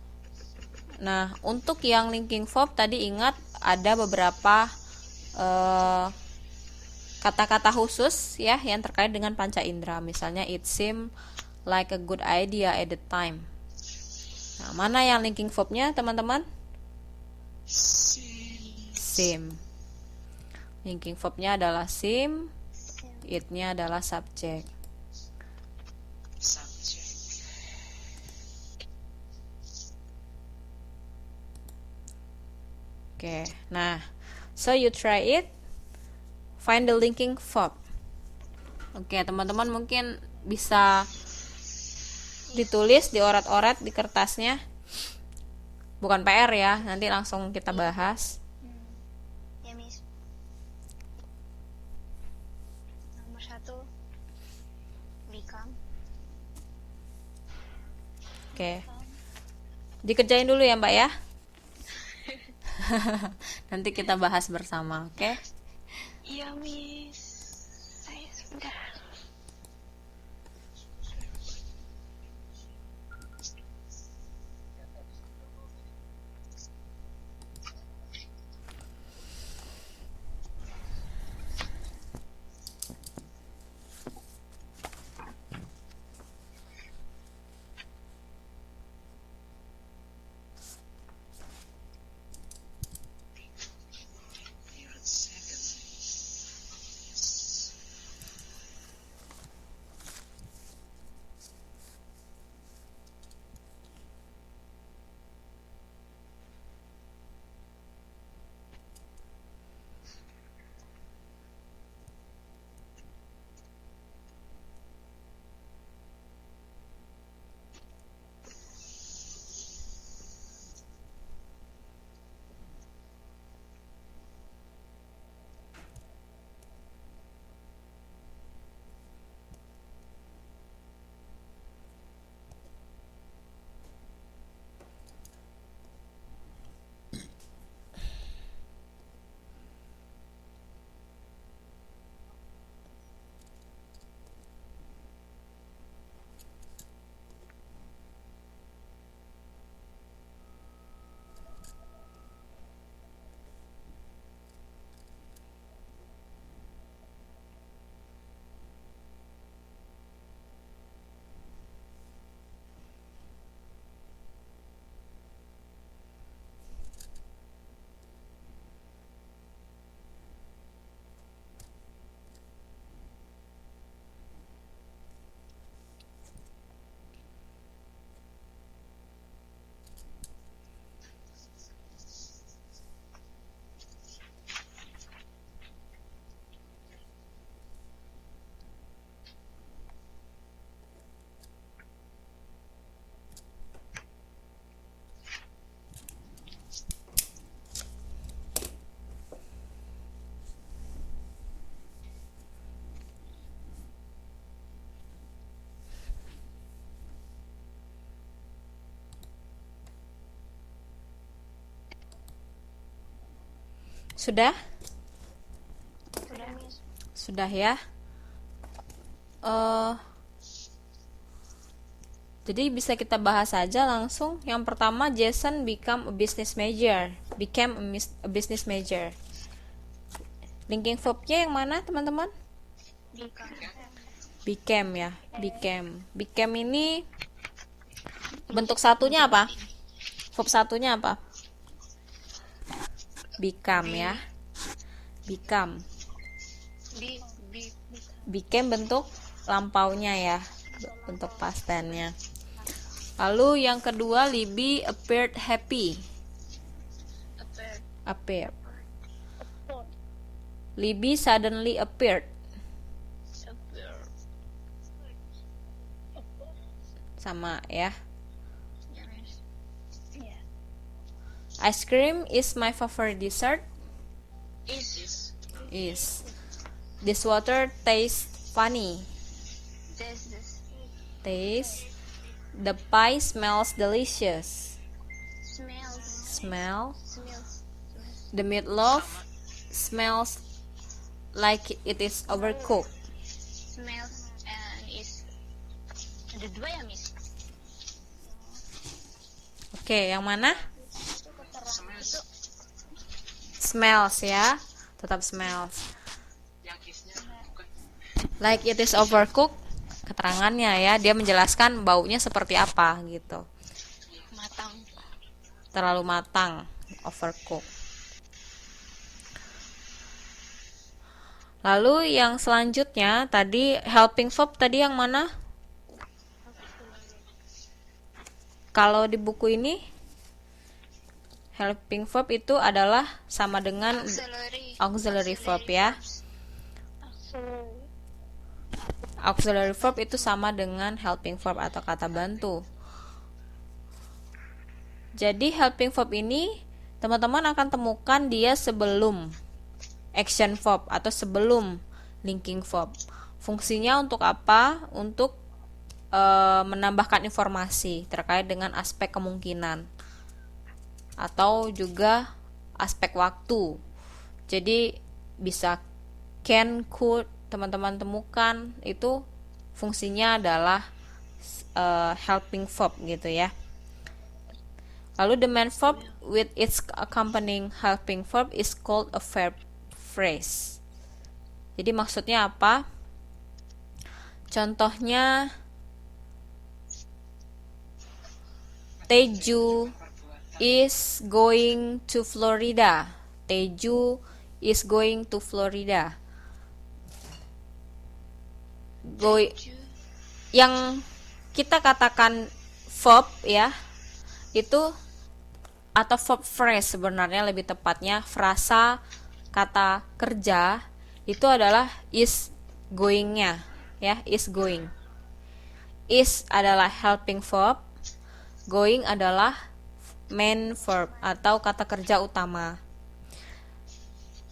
Nah, untuk yang linking verb tadi ingat ada beberapa kata-kata khusus ya yang terkait dengan panca indera. Misalnya it seemed like a good idea at the time. Nah, mana yang linking verbnya teman-teman? Seem. Linking verbnya adalah seem, it-nya adalah subjek. Oke, nah, so you try it. Find the linking verb. Oke, teman-teman mungkin bisa ditulis, diorat-orat di kertasnya. Bukan PR ya, nanti langsung kita bahas. Ya, Miss. Nomor 1, become. Oke. Dikerjain dulu ya, Mbak ya. Nanti kita bahas bersama, oke? Iya, Miss. Saya sebentar. Sudah? Sudah, Miss. Sudah ya. Eh, jadi bisa kita bahas aja langsung. Yang pertama, Jason became a business major. A business major. Linking verbnya yang mana, teman-teman? Became ya. Became ini bentuk satunya apa? Verb satunya apa? Become ya. Become. Became bentuk lampaunya ya, bentuk past tense-nya. Lalu yang kedua, Libby appeared happy. Appeared. Libby suddenly appeared. Sama ya. Ice cream is my favorite dessert. Is. This water tastes funny. Taste. The pie smells delicious. Smell. The meatloaf smells like it is overcooked. Smells is ada dua ya, Miss? Oke, yang mana? Smells ya, tetap smells. Yang isnya bukan. Like it is overcooked, keterangannya ya, dia menjelaskan baunya seperti apa gitu. Matang. Terlalu matang, overcooked. Lalu yang selanjutnya tadi helping verb tadi yang mana? Kalau di buku ini helping verb itu adalah sama dengan auxiliary verb ya. Auxiliary verb itu sama dengan helping verb atau kata bantu. Jadi helping verb ini teman-teman akan temukan dia sebelum action verb atau sebelum linking verb. Fungsinya untuk apa? Untuk menambahkan informasi terkait dengan aspek kemungkinan atau juga aspek waktu. Jadi bisa can, could, teman-teman temukan itu fungsinya adalah helping verb gitu ya. Lalu the main verb with its accompanying helping verb is called a verb phrase. Jadi maksudnya apa? Contohnya Teju is going to Florida. Teju is going to Florida. Yang kita katakan verb ya, itu atau verb phrase sebenarnya lebih tepatnya frasa kata kerja itu adalah is going-nya ya, is going. Is adalah helping verb, going adalah main verb atau kata kerja utama.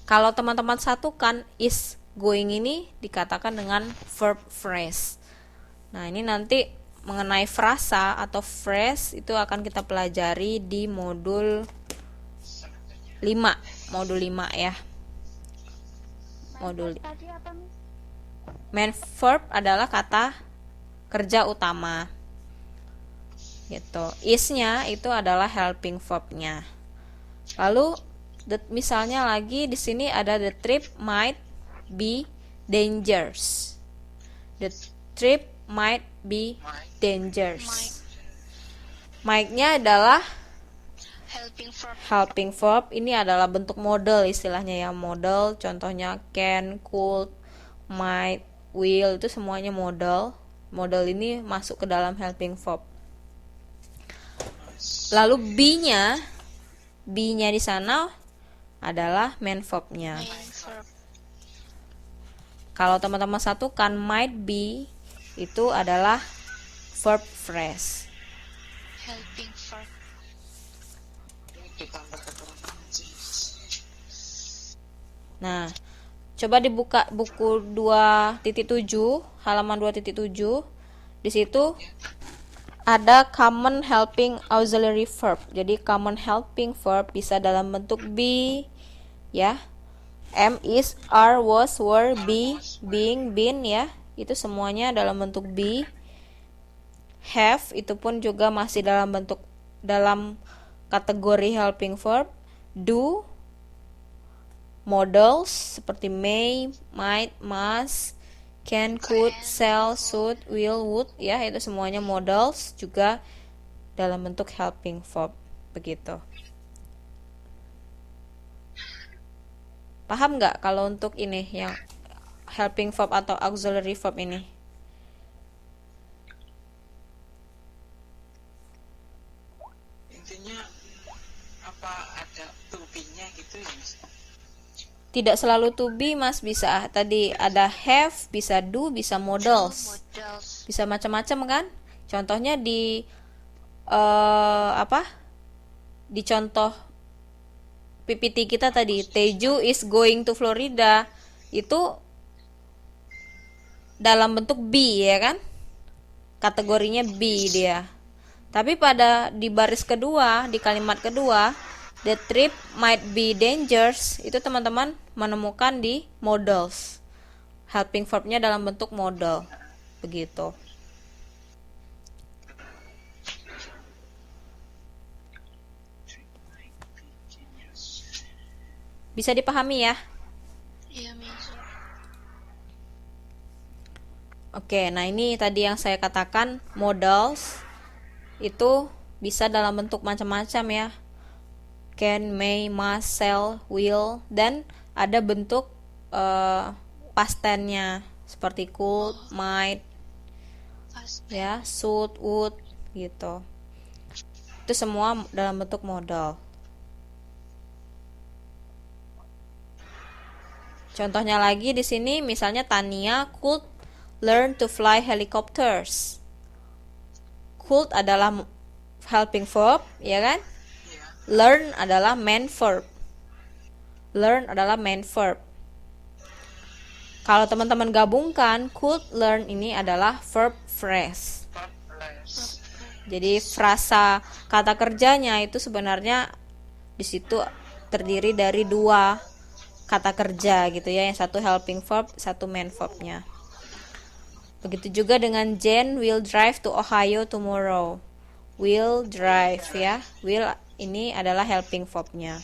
Kalau teman-teman satukan is going ini dikatakan dengan verb phrase. Nah, ini nanti mengenai frasa atau phrase itu akan kita pelajari di modul 5, modul 5 ya. Modul Tadi apa, Miss? main verb adalah kata kerja utama. Gitu. Is-nya itu adalah helping verb-nya. Lalu misalnya lagi di sini ada the trip might be dangerous. The trip might be dangerous. Might-nya adalah helping verb. Ini adalah bentuk model istilahnya ya, model. Contohnya can, could, might, will itu semuanya model. Model ini masuk ke dalam helping verb. Lalu be-nya di sana adalah main verb-nya. Kalau teman-teman satukan might be itu adalah verb phrase. Helping verb. Ditambah keterangan sih. Nah, coba dibuka buku 2.7 halaman 2.7. Di situ ada common helping auxiliary verb. Jadi common helping verb bisa dalam bentuk be, ya. Am, is, are, was, were, be, being, been ya. Itu semuanya dalam bentuk be. Have itu pun juga masih dalam kategori helping verb. Do, modals seperti may, might, must, can, could, shall, should, will, would ya, itu semuanya modals juga dalam bentuk helping verb begitu. Paham nggak kalau untuk ini yang helping verb atau auxiliary verb ini? Intinya apa ada to be-nya gitu ya Mas? Tidak selalu to be, Mas. Bisa tadi ada have, bisa do, bisa modals. Models. Bisa macam-macam kan? Contohnya di di contoh PPT kita tadi, Teju is going to Florida, itu dalam bentuk be ya kan? Kategorinya be dia. Tapi di baris kedua, di kalimat kedua, the trip might be dangerous, itu teman-teman menemukan di modals. Helping verb-nya dalam bentuk modal. Begitu. Bisa dipahami ya? Iya, Miss. Oke, nah ini tadi yang saya katakan modals itu bisa dalam bentuk macam-macam ya. Can, may, must, shall, will, dan ada bentuk past tense-nya seperti could, might, Past. ya, should, would gitu. Itu semua dalam bentuk modal. Contohnya lagi di sini misalnya Tania could learn to fly helicopters. Could adalah helping verb, ya kan? Iya. Learn adalah main verb. Learn adalah main verb. Kalau teman-teman gabungkan, could learn ini adalah verb phrase. Purpose. Jadi frasa kata kerjanya itu sebenarnya di situ terdiri dari dua kata kerja gitu ya, yang satu helping verb, satu main verbnya. Begitu juga dengan Jane will drive to Ohio tomorrow. Will drive ya, will ini adalah helping verbnya.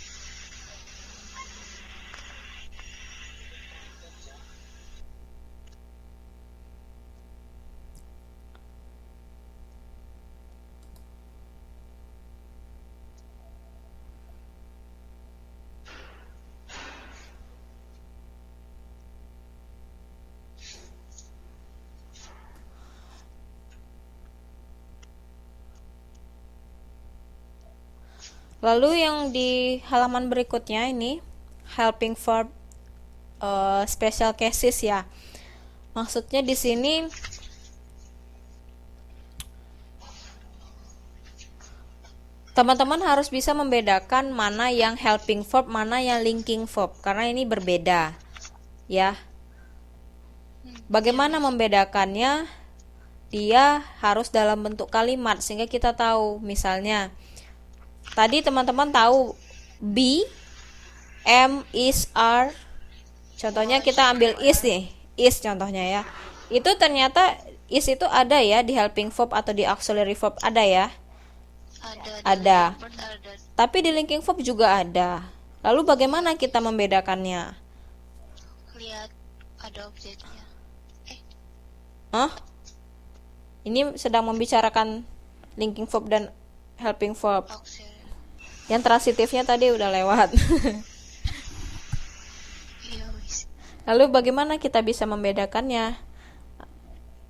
Lalu yang di halaman berikutnya ini helping verb special cases ya. Maksudnya di sini teman-teman harus bisa membedakan mana yang helping verb, mana yang linking verb karena ini berbeda. Ya. Bagaimana membedakannya? Dia harus dalam bentuk kalimat sehingga kita tahu. Misalnya tadi teman-teman tahu be, am, is, are. Contohnya kita ambil is nih, is contohnya ya. Itu ternyata is itu ada ya di helping verb atau di auxiliary verb ada ya. Ada. Tapi di linking verb juga ada. Lalu bagaimana kita membedakannya? Lihat ada objeknya. Hah? Ini sedang membicarakan linking verb dan helping verb. Auxiliary. Yang transitifnya tadi udah lewat. Iya, Miss. Lalu bagaimana kita bisa membedakannya?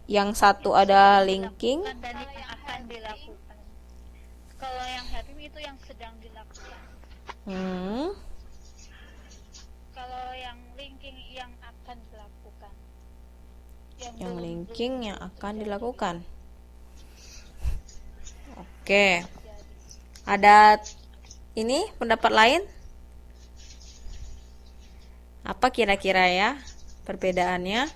Yang satu ada linking, Dan yang akan dilakukan. Kalau yang helping itu yang sedang dilakukan. Kalau yang linking yang akan dilakukan. yang belum- linking yang akan dilakukan. Oke. Ada ini pendapat lain? Apa kira-kira ya perbedaannya?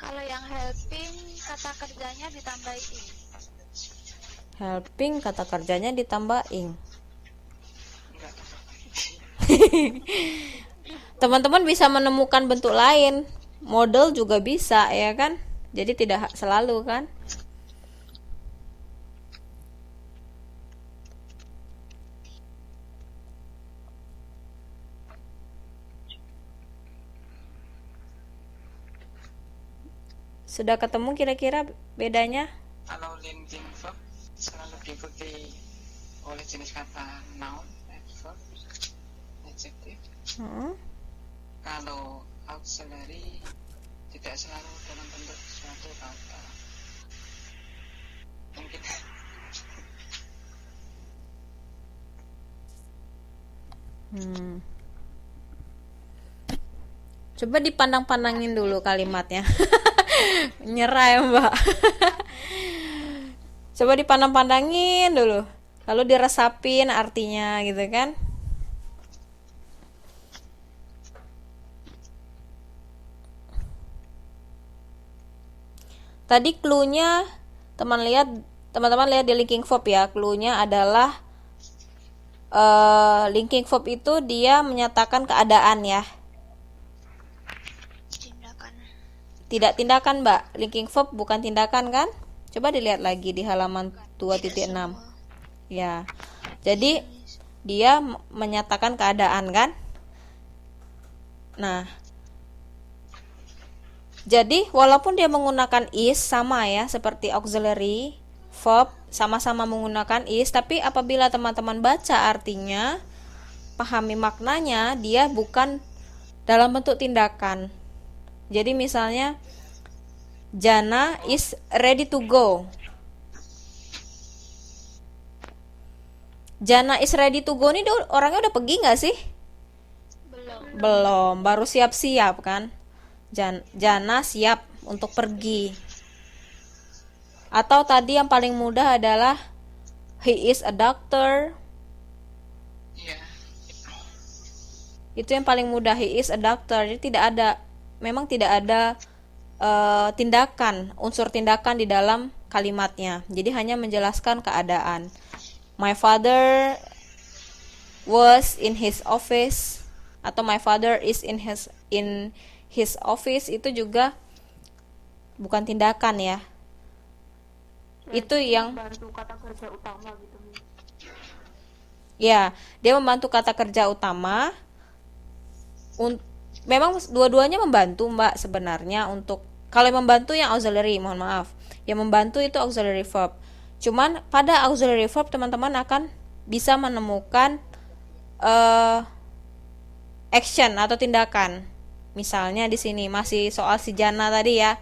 Kalau yang helping kata kerjanya ditambah ing. Helping kata kerjanya ditambah ing. Enggak. Teman-teman bisa menemukan bentuk lain. Model juga bisa, ya kan? Jadi tidak selalu kan? Sudah ketemu kira-kira bedanya? Kalau linking verb selalu diikuti oleh jenis kata noun, adverb, adjective. Hmm. Kalau auxiliary tidak selalu dalam bentuk suatu kata. Mungkin Coba dipandang-pandangin dulu kalimatnya. Nyerah ya, Mbak. Coba dipandang-pandangin dulu. Lalu diresapin artinya gitu kan? Tadi clue-nya teman-teman lihat di linking verb ya. Clue-nya adalah linking verb itu dia menyatakan keadaan ya. Tindakan. Tidak tindakan, Mbak. Linking verb bukan tindakan kan? Coba dilihat lagi di halaman 2.6. Ya. Jadi dia menyatakan keadaan kan? Nah, jadi walaupun dia menggunakan is sama ya seperti auxiliary verb, sama-sama menggunakan is, tapi apabila teman-teman baca artinya, pahami maknanya, dia bukan dalam bentuk tindakan. Jadi misalnya Jana is ready to go. Jana is ready to go ini orangnya udah pergi nggak sih? Belum, baru siap-siap kan. Jana siap untuk pergi. Atau tadi yang paling mudah adalah he is a doctor. iya. Itu yang paling mudah, he is a doctor. Jadi memang tidak ada tindakan, unsur tindakan di dalam kalimatnya. Jadi hanya menjelaskan keadaan. My father was in his office, atau my father is in his office, itu juga bukan tindakan ya. Itu yang bantu kata kerja utama gitu. ya, dia membantu kata kerja utama. Memang dua-duanya membantu, Mbak, sebenarnya. Untuk kalau yang membantu yang auxiliary, mohon maaf. Yang membantu itu auxiliary verb. Cuman pada auxiliary verb teman-teman akan bisa menemukan action atau tindakan. Misalnya di sini masih soal si Jana tadi ya.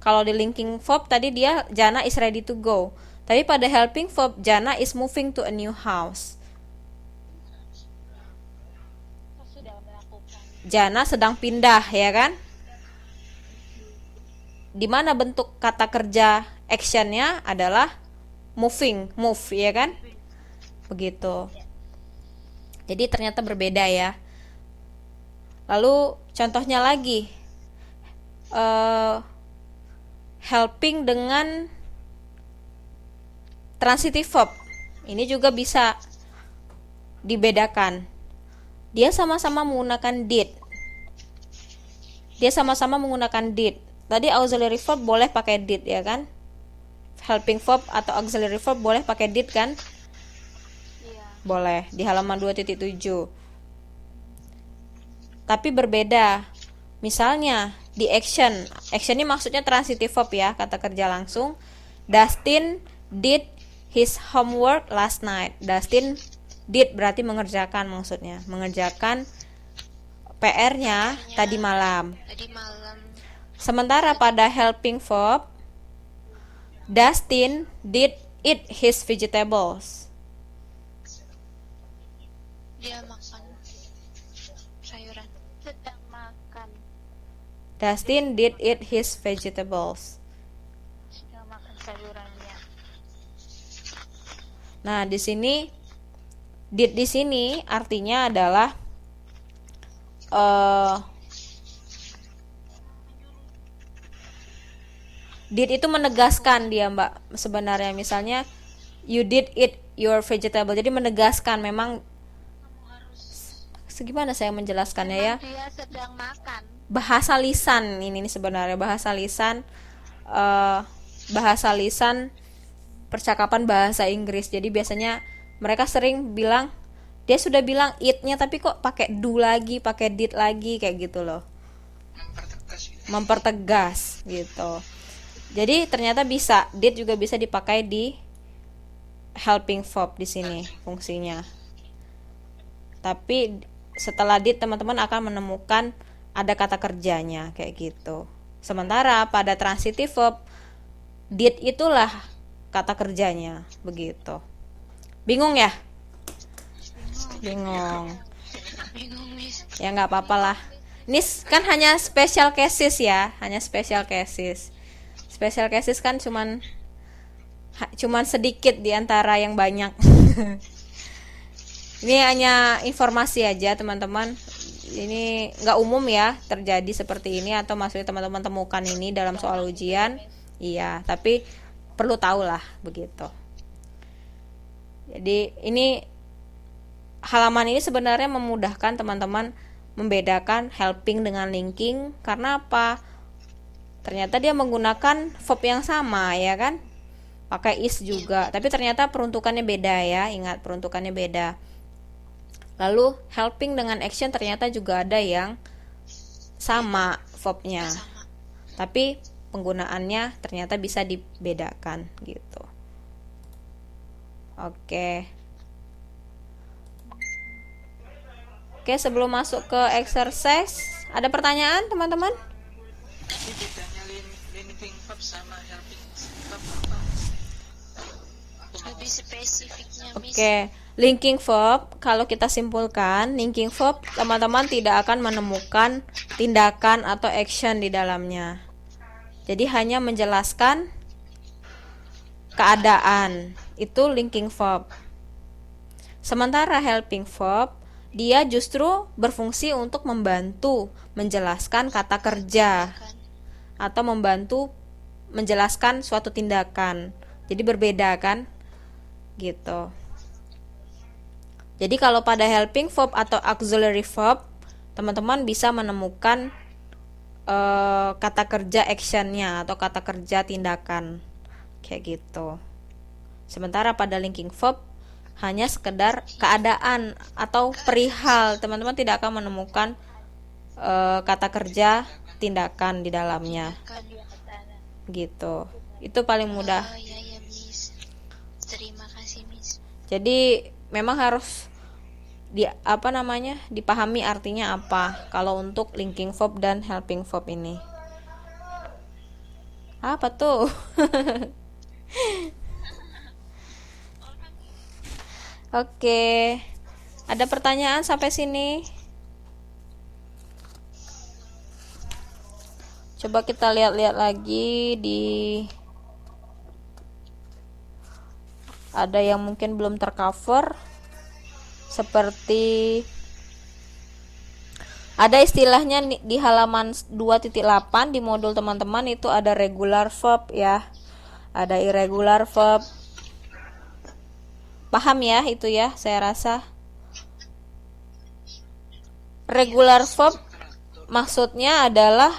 Kalau di linking verb tadi dia Jana is ready to go. Tapi pada helping verb Jana is moving to a new house. Sudah melakukan. Jana sedang pindah, ya kan? Dimana bentuk kata kerja actionnya adalah moving, move, ya kan? Begitu. Jadi ternyata berbeda ya. Lalu contohnya lagi, helping dengan transitive verb. Ini juga bisa dibedakan. Dia sama-sama menggunakan did. Tadi auxiliary verb boleh pakai did, ya kan? Helping verb atau auxiliary verb boleh pakai did kan? Iya. Boleh di halaman 2.7. Tapi berbeda. Misalnya di action ini maksudnya transitive verb ya, kata kerja langsung. Dustin did his homework last night. Dustin did berarti mengerjakan, maksudnya mengerjakan PR-nya tadi malam. Sementara pada helping verb, Dustin did eat his vegetables. Dia makan sayuran. Sedang makan. Dustin did eat his vegetables. Sedang makan sayurannya. Nah, di sini did di sini artinya adalah Did itu menegaskan dia, Mbak. Sebenarnya misalnya you did eat your vegetable. Jadi menegaskan memang segimana saya menjelaskannya ya. Dia sedang makan. Bahasa lisan ini sebenarnya bahasa lisan percakapan bahasa Inggris. Jadi biasanya mereka sering bilang dia sudah bilang it-nya tapi kok pakai do lagi, pakai did lagi kayak gitu loh. Mempertegas gitu. Mempertegas gitu. Jadi ternyata bisa did juga bisa dipakai di helping verb di sini fungsinya. Tapi setelah did teman-teman akan menemukan ada kata kerjanya kayak gitu. Sementara pada transitive verb did itulah kata kerjanya begitu. Bingung ya? Bingung. Bingung, Miss. Ya nggak apa-apa lah. Ini kan hanya special cases ya, hanya special cases. Special cases kan cuman sedikit di antara yang banyak. Ini hanya informasi aja teman-teman. Ini nggak umum ya terjadi seperti ini atau maksudnya teman-teman temukan ini dalam soal ujian. Iya, tapi perlu tahu lah begitu. Jadi ini halaman ini sebenarnya memudahkan teman-teman membedakan helping dengan linking. Karena apa? Ternyata dia menggunakan verb yang sama ya kan, pakai is juga, tapi ternyata peruntukannya beda ya. Ingat, peruntukannya beda. Lalu helping dengan action ternyata juga ada yang sama verbnya, tapi penggunaannya ternyata bisa dibedakan gitu. Oke, sebelum masuk ke exercise, ada pertanyaan teman-teman? Ini bedanya linking verb sama helping verb apa? Lebih spesifiknya, Miss. Oke, linking verb kalau kita simpulkan, linking verb teman-teman tidak akan menemukan tindakan atau action di dalamnya. Jadi hanya menjelaskan keadaan. Itu linking verb. Sementara helping verb dia justru berfungsi untuk membantu menjelaskan kata kerja atau membantu menjelaskan suatu tindakan. Jadi berbeda kan? Gitu. Jadi kalau pada helping verb atau auxiliary verb, teman-teman bisa menemukan kata kerja actionnya atau kata kerja tindakan kayak gitu. Sementara pada linking verb hanya sekedar keadaan atau perihal, teman-teman tidak akan menemukan kata kerja tindakan di dalamnya gitu. Itu paling mudah. Oh iya ya, Miss. Terima kasih, Miss. Jadi memang harus dipahami artinya apa kalau untuk linking verb dan helping verb ini. Apa tuh? Oke. Ada pertanyaan sampai sini? Coba kita lihat-lihat lagi ada yang mungkin belum tercover. Seperti ada istilahnya di halaman 2.8 di modul teman-teman itu ada regular verb ya. Ada irregular verb. Paham ya itu ya, saya rasa. Regular verb maksudnya adalah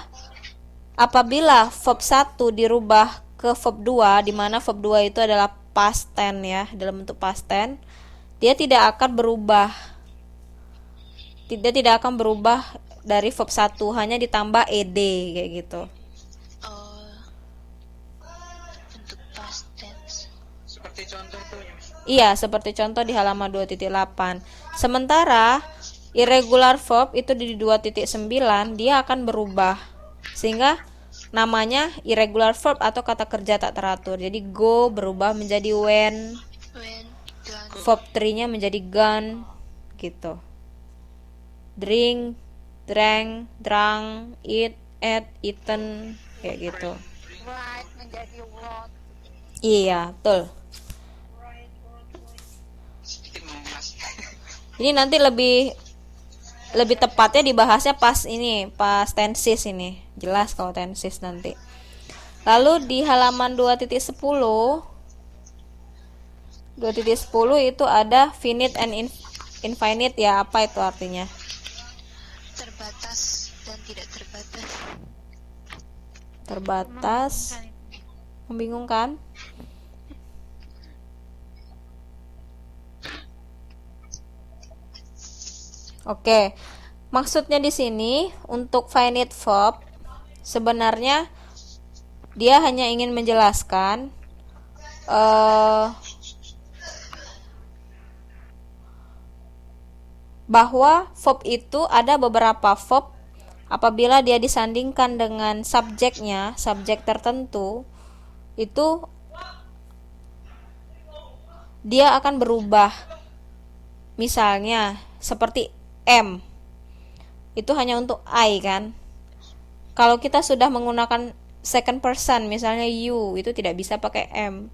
apabila verb 1 dirubah ke verb 2, di mana verb 2 itu adalah past tense ya, dalam bentuk past tense, dia tidak akan berubah. Tidak akan berubah dari verb 1, hanya ditambah ed kayak gitu. Oh, untuk past tense. Seperti contoh itu ya, Miss. Iya, seperti contoh di halaman 2.8. Sementara irregular verb itu di 2.9 dia akan berubah. Sehingga namanya irregular verb atau kata kerja tak teratur. Jadi go berubah menjadi when, Gone. verb 3-nya menjadi gone gitu. Drink, drank, drunk, eat, ate, eaten kayak gitu. Right menjadi what. Iya, betul. Sedikit mengulas. Ini nanti lebih tepatnya dibahasnya pas tenses ini. Jelas kalau tenses nanti. Lalu di halaman 2.10 itu ada finite and infinite ya. Apa itu artinya? Terbatas dan tidak terbatas. Terbatas, membingungkan. Oke, maksudnya di sini untuk finite verb sebenarnya dia hanya ingin menjelaskan bahwa verb itu ada beberapa verb apabila dia disandingkan dengan subjeknya, subjek tertentu, itu dia akan berubah. Misalnya seperti am, itu hanya untuk I kan. Kalau kita sudah menggunakan second person, misalnya you, itu tidak bisa pakai am,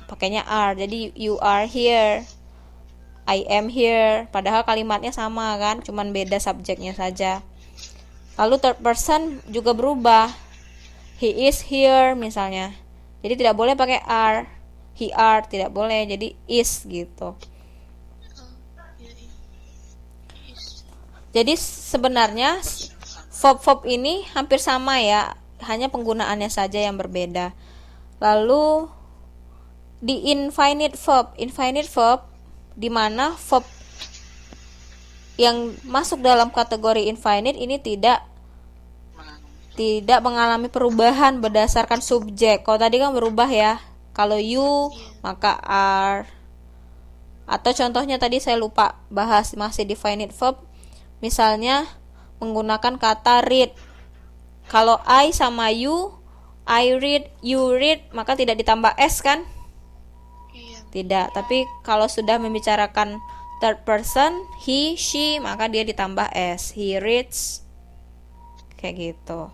pakainya are. Jadi you are here, I am here, padahal kalimatnya sama kan, cuman beda subjeknya saja. Lalu third person juga berubah, he is here misalnya, jadi tidak boleh pakai are, he are tidak boleh, jadi is gitu. Jadi sebenarnya verb-verb ini hampir sama ya, hanya penggunaannya saja yang berbeda. Lalu di infinite verb di mana verb yang masuk dalam kategori infinite ini tidak mengalami perubahan berdasarkan subjek. Kalau tadi kan berubah ya. Kalau you maka are. Atau contohnya tadi saya lupa bahas, masih di finite verb. Misalnya menggunakan kata read. Kalau I sama you, I read, you read, maka tidak ditambah s kan? Tidak, tapi kalau sudah membicarakan third person, he, she, maka dia ditambah s. He reads. Kayak gitu.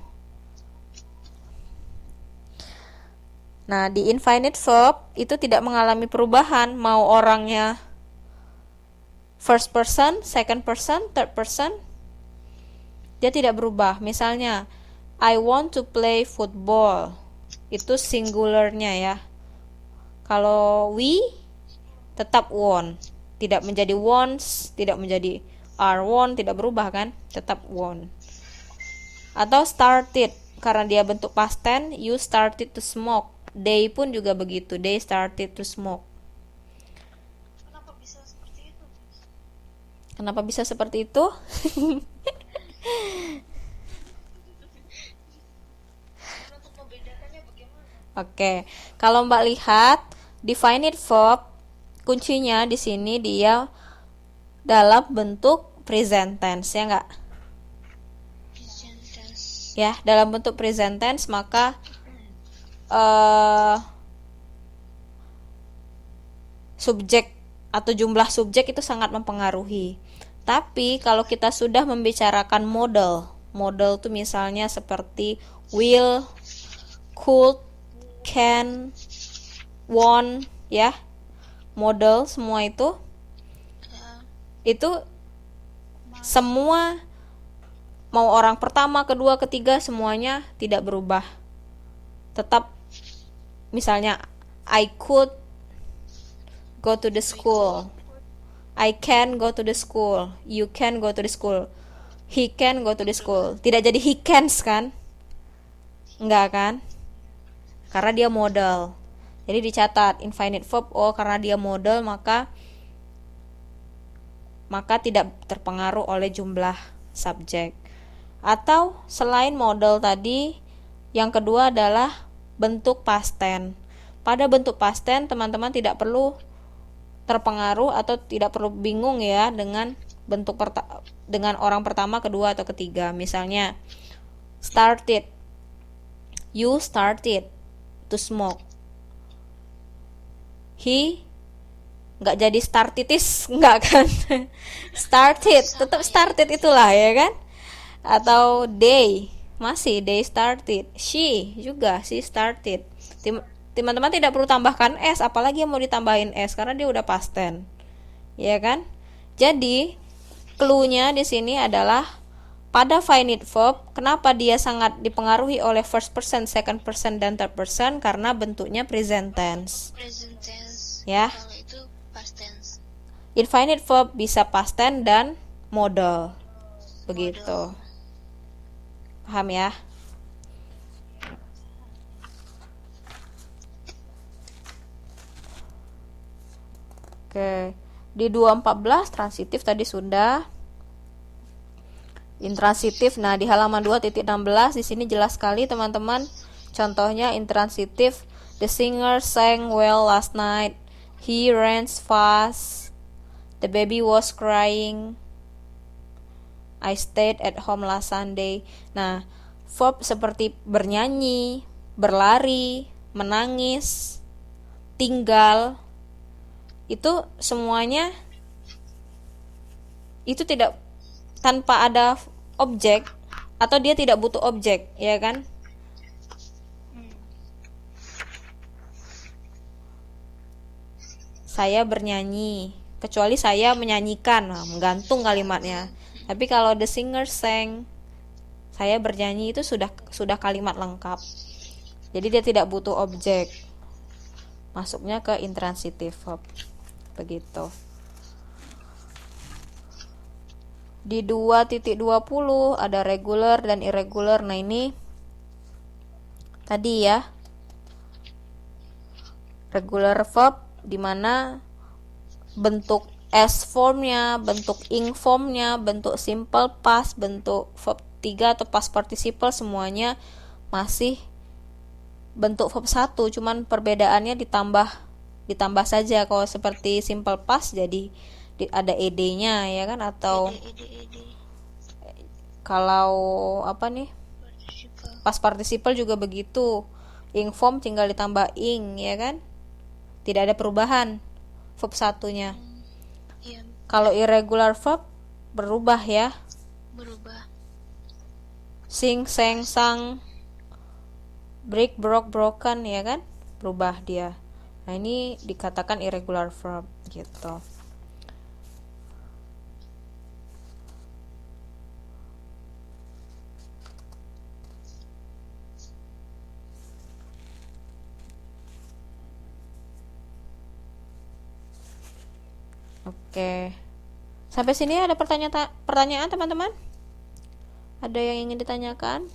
Nah, di infinite verb itu tidak mengalami perubahan, mau orangnya first person, second person, third person, dia tidak berubah. Misalnya, I want to play football, itu singularnya ya. Kalau we, tetap want, tidak menjadi wants, tidak menjadi are want, tidak berubah kan, tetap want. Atau started, karena dia bentuk past tense, you started to smoke. They pun juga begitu, they started to smoke. Kenapa bisa seperti itu? Oke, kalau Mbak lihat definite verb, kuncinya di sini dia dalam bentuk present tense, ya enggak? Ya, dalam bentuk present tense, maka subjek atau jumlah subjek itu sangat mempengaruhi. Tapi kalau kita sudah membicarakan model itu misalnya seperti will, could, can, want, ya, model semua itu semua, mau orang pertama, kedua, ketiga, semuanya tidak berubah, tetap. Misalnya I could go to the school, I can go to the school, you can go to the school, he can go to the school. Tidak jadi he cans kan? Enggak kan? Karena dia model. Jadi dicatat infinite verb, karena dia model maka tidak terpengaruh oleh jumlah subjek. Atau selain model tadi, yang kedua adalah bentuk past tense. Pada bentuk past tense teman-teman tidak perlu terpengaruh atau tidak perlu bingung ya dengan bentuk dengan orang pertama, kedua atau ketiga. Misalnya started, you started to smoke. He nggak jadi startitis, nggak kan? Started, tetap started itulah ya kan? Atau they, masih they started. She juga, she started. Teman-teman tidak perlu tambahkan s, apalagi yang mau ditambahin s karena dia udah past tense. Ya kan? Jadi clue-nya di sini adalah pada finite verb, kenapa dia sangat dipengaruhi oleh first person, second person, dan third person? Karena bentuknya present tense. Present tense. Ya. Kalau itu past tense. Infinite verb bisa past tense dan modal. Begitu. Paham ya? Oke. Di 214 transitif tadi sudah. Intransitif. Nah, di halaman 2.16 di sini jelas sekali teman-teman. Contohnya intransitif. The singer sang well last night. He ran fast. The baby was crying. I stayed at home last Sunday. Nah, verb seperti bernyanyi, berlari, menangis, tinggal, itu semuanya itu tidak tanpa ada objek, atau dia tidak butuh objek, ya kan? Saya bernyanyi, kecuali saya menyanyikan, nah, menggantung kalimatnya. Tapi kalau the singer sang, saya bernyanyi, itu sudah kalimat lengkap. Jadi dia tidak butuh objek. Masuknya ke intransitive verb. Begitu. Di 2.20 ada regular dan irregular. Nah, ini tadi ya. Regular verb di mana bentuk S formnya, bentuk ing formnya, bentuk simple past, bentuk verb 3 atau past participle semuanya masih bentuk verb 1, cuman perbedaannya ditambah saja. Kalau seperti simple past jadi ada ed-nya, ya kan, atau kalau apa nih, past participle juga begitu, ing form tinggal ditambah ing, ya kan, tidak ada perubahan verb satunya. Iya, Kalau irregular verb berubah ya, berubah. sing, sang, sang, break, broke, broken, ya kan, berubah dia. Nah, ini dikatakan irregular verb gitu. Oke. Sampai sini ada pertanyaan teman-teman? Ada yang ingin ditanyakan?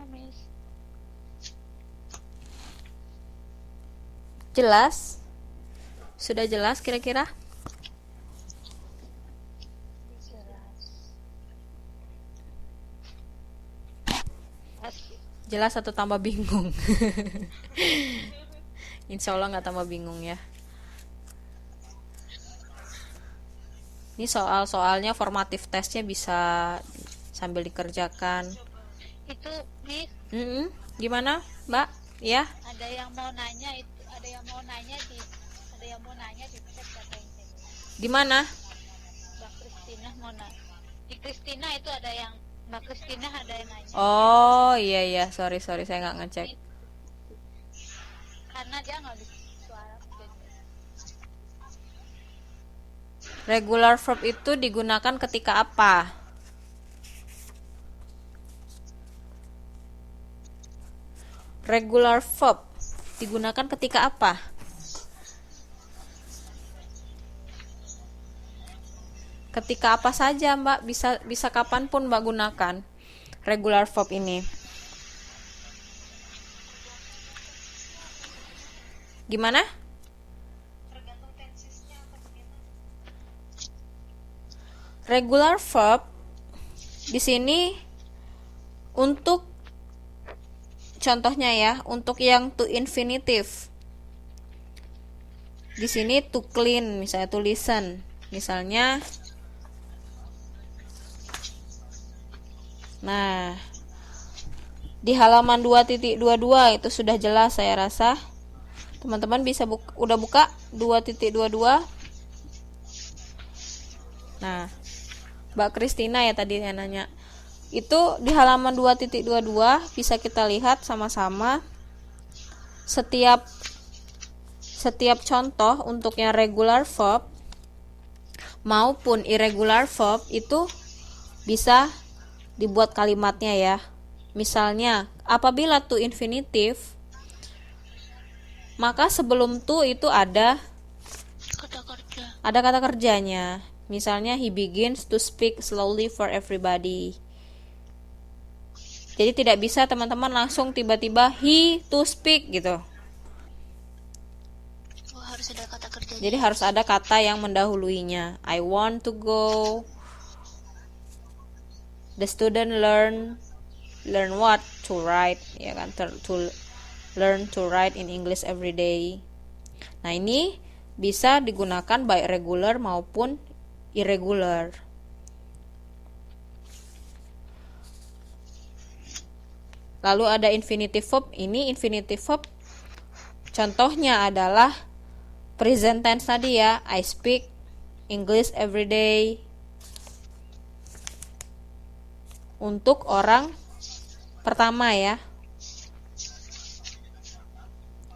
Miss. Jelas? Sudah jelas kira-kira? Jelas atau tambah bingung? Insya Allah nggak tambah bingung ya. Ini soalnya formatif tesnya bisa sambil dikerjakan. Itu Miss, Gimana, Mbak? Ya? ada yang mau nanya di chat katanya. Di mana? Mbak Kristina mau nanya. Di Kristina itu ada yang Mbak Kristina ada yang nanya. Oh iya, sorry saya nggak ngecek. Karena dia nggak bisa suara. Regular verb itu digunakan ketika apa? Regular verb digunakan ketika apa? Ketika apa saja, Mbak? Bisa kapanpun Mbak gunakan regular verb ini. Gimana? Regular verb di sini untuk contohnya ya, untuk yang to infinitive. Di sini to clean, misalnya to listen. Misalnya, nah, di halaman 2.22 itu sudah jelas saya rasa. Teman-teman bisa udah buka 2.22. Nah, Mbak Kristina ya tadi yang nanya. Itu di halaman 2.22 bisa kita lihat sama-sama. Setiap setiap contoh untuk yang regular verb maupun irregular verb itu bisa dibuat kalimatnya ya. Misalnya, apabila to infinitive, maka sebelum to itu ada Kata kerja. kata kerjanya. Misalnya, he begins to speak slowly for everybody. Jadi tidak bisa teman-teman langsung tiba-tiba he to speak gitu. Oh, harus ada kata kerja. Jadi harus ada kata yang mendahuluinya. I want to go. The student learn what? To write, ya kan? To learn to write in English every day. Nah, ini bisa digunakan baik regular maupun irregular. Lalu ada infinitive verb. Ini infinitive verb contohnya adalah present tense tadi ya. I speak English every day. Untuk orang pertama ya.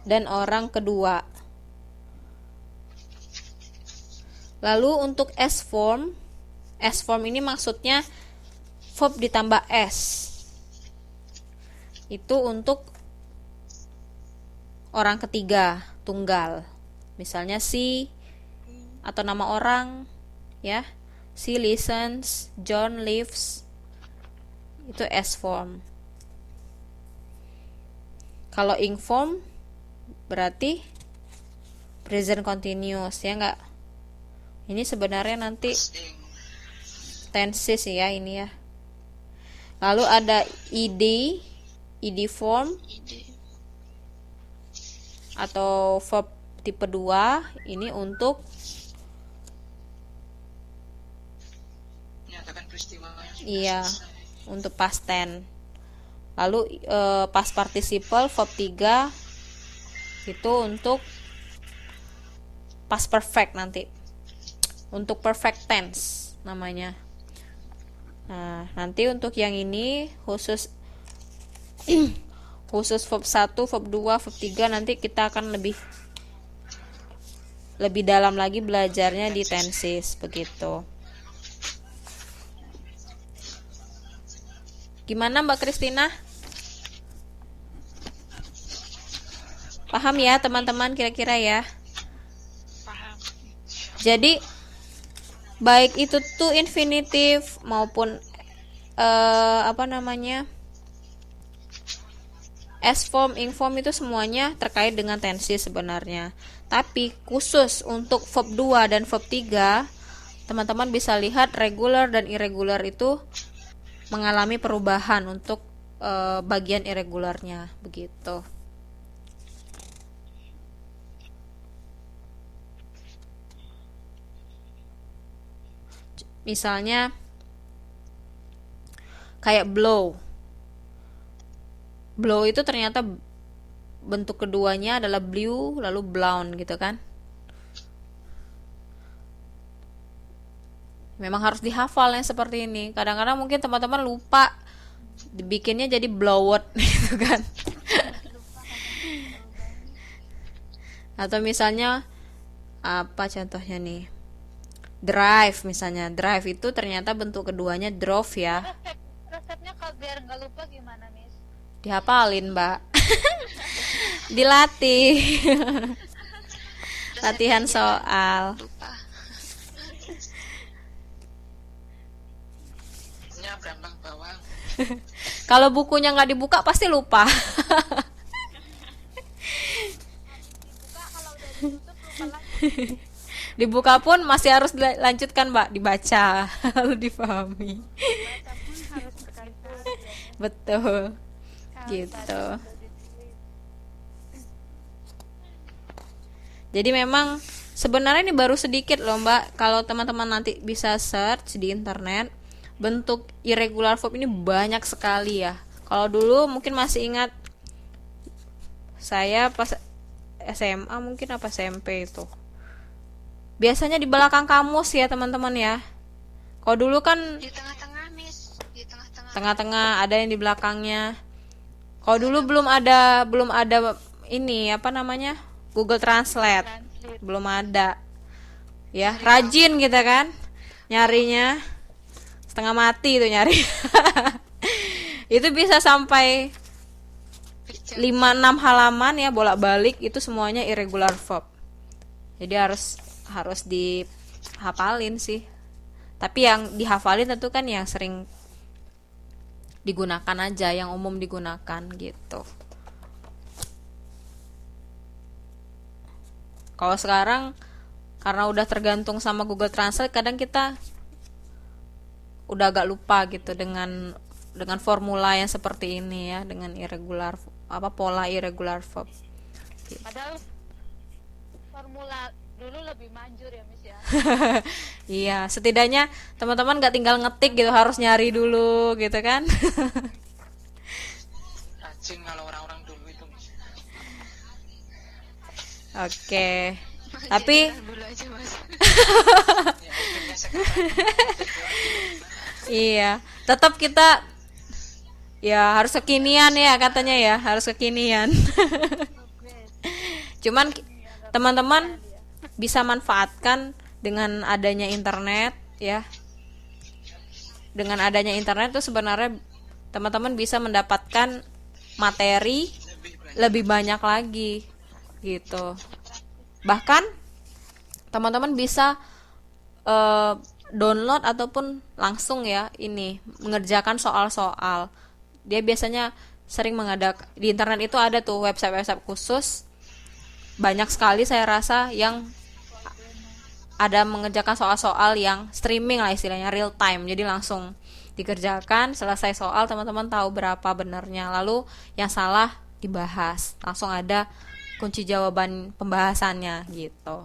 Dan orang kedua. Lalu untuk S form ini maksudnya verb ditambah S. Itu untuk orang ketiga, tunggal. Misalnya she atau nama orang ya. She listens, John lives. Itu S form. Kalau ing form berarti present continuous ya enggak? Ini sebenarnya nanti tenses ya ini ya. Lalu ada id form Ide. atau verb tipe 2 ini untuk Menyatakan peristiwa yang sudah iya, selesai. untuk past tense. Lalu past participle verb 3 itu untuk past perfect nanti. Untuk perfect tense namanya. Nah, nanti untuk yang ini khusus verb 1, verb 2, verb 3 nanti kita akan lebih dalam lagi belajarnya di tenses begitu. Gimana Mbak Kristina? Paham ya teman-teman kira-kira ya? Paham. Jadi baik itu to infinitive maupun S form, ing form itu semuanya terkait dengan tenses sebenarnya. Tapi khusus untuk verb 2 dan verb 3, teman-teman bisa lihat regular dan irregular itu mengalami perubahan untuk bagian irregularnya begitu. Misalnya kayak blow. Blow itu ternyata bentuk keduanya adalah blew lalu blown gitu kan. Memang harus dihafalnya seperti ini. Kadang-kadang mungkin teman-teman lupa dibikinnya jadi blowed gitu kan. Atau misalnya apa contohnya nih? Drive misalnya. Drive itu ternyata bentuk keduanya drove ya. Resepnya kalau biar nggak lupa gimana, Miss? Dihafalin, Mbak. Dilatih. Latihan soal. Lupa. Nya berambang bawang. Kalau bukunya nggak dibuka pasti lupa. Dibuka kalau udah ditutup lupa lagi. Dibuka pun masih harus dilanjutkan, Mbak, dibaca lalu dipahami. Baca pun harus berkali-kali. Betul. Gitu. Jadi memang sebenarnya ini baru sedikit loh Mbak. Kalau teman-teman nanti bisa search di internet, bentuk irregular verb ini banyak sekali ya. Kalau dulu mungkin masih ingat saya pas SMA mungkin apa SMP itu. Biasanya di belakang kamus ya teman-teman ya. Kalau dulu kan Di tengah-tengah, Miss. Di tengah-tengah. tengah-tengah, ada yang di belakangnya. Kalau dulu belum ada ini apa namanya? Google Translate. Translate. Belum ada. Ya, rajin kita kan nyarinya. Setengah mati tuh nyari. Itu bisa sampai 5-6 halaman ya bolak-balik, itu semuanya irregular verb. Jadi harus dihafalin sih. Tapi yang dihafalin tentu kan yang sering digunakan aja, yang umum digunakan gitu. Kalau sekarang karena udah tergantung sama Google Translate, kadang kita udah agak lupa gitu dengan formula yang seperti ini ya, dengan pola irregular verb. Padahal formula dulu lebih manjur ya Miss ya. Iya, setidaknya teman-teman nggak tinggal ngetik gitu, harus nyari dulu gitu kan. Rajin kalau orang-orang dulu itu, Miss. Oke. Tapi Dulu aja mas. Ya, untungnya sekarang iya, tetap kita ya harus kekinian ya katanya ya, harus kekinian. Cuman teman-teman bisa manfaatkan dengan adanya internet ya. Dengan adanya internet tuh sebenarnya teman-teman bisa mendapatkan materi lebih banyak lagi gitu. Bahkan teman-teman bisa download ataupun langsung ya ini mengerjakan soal-soal. Dia biasanya sering di internet itu ada tuh website-website khusus, banyak sekali saya rasa yang ada mengerjakan soal-soal yang streaming lah istilahnya, real time. Jadi langsung dikerjakan, selesai soal teman-teman tahu berapa benernya, lalu yang salah dibahas, langsung ada kunci jawaban pembahasannya gitu.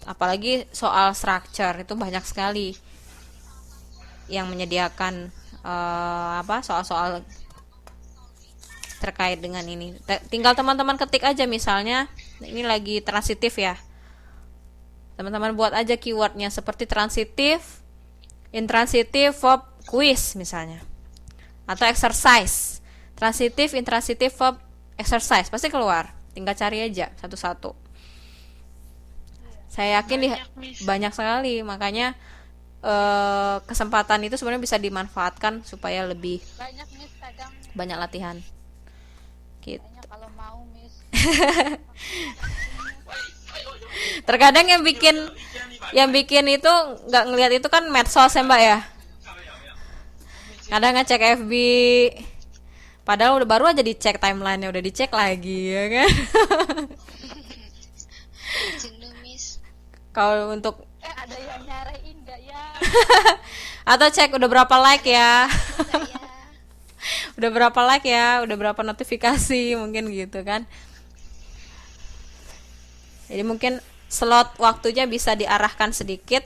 Apalagi soal structure itu banyak sekali yang menyediakan soal-soal terkait dengan ini. Tinggal teman-teman ketik aja, misalnya ini lagi transitif ya, teman-teman buat aja keywordnya seperti transitif, intransitif verb quiz misalnya, atau exercise, transitif, intransitif verb exercise, pasti keluar. Tinggal cari aja satu-satu. Saya yakin banyak sekali, makanya kesempatan itu sebenarnya bisa dimanfaatkan supaya lebih Banyak Miss, kadang banyak latihan gitu. banyak kalau mau Miss. Terkadang yang bikin itu nggak ngelihat itu kan medsos ya Mbak ya. Kadang ngecek FB, padahal udah baru aja dicek timelinenya, udah dicek lagi ya kan. Jenuh miss. Kalau untuk Ada yang nyariin nggak ya? atau cek udah berapa like ya. Saya Udah berapa like ya, udah berapa notifikasi, mungkin gitu kan. Jadi mungkin slot waktunya bisa diarahkan sedikit.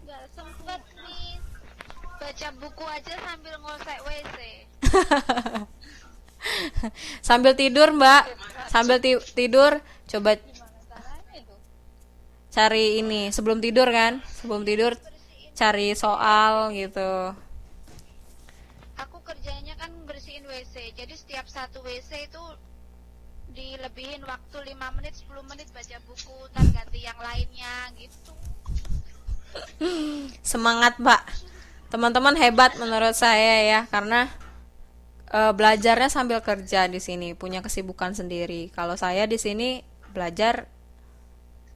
Nggak sempet Miss. Baca buku aja sambil ngosek WC. Sambil tidur Mbak, sambil tidur coba Gimana caranya itu? cari ini sebelum tidur kan, sebelum tidur cari soal gitu. Aku kerjanya kan bersihin WC. Jadi setiap satu WC itu dilebihin waktu 5 menit, 10 menit baca buku, ntar ganti yang lainnya gitu. Semangat Mbak, teman-teman hebat menurut saya ya, karena belajarnya sambil kerja di sini, punya kesibukan sendiri. Kalau saya di sini belajar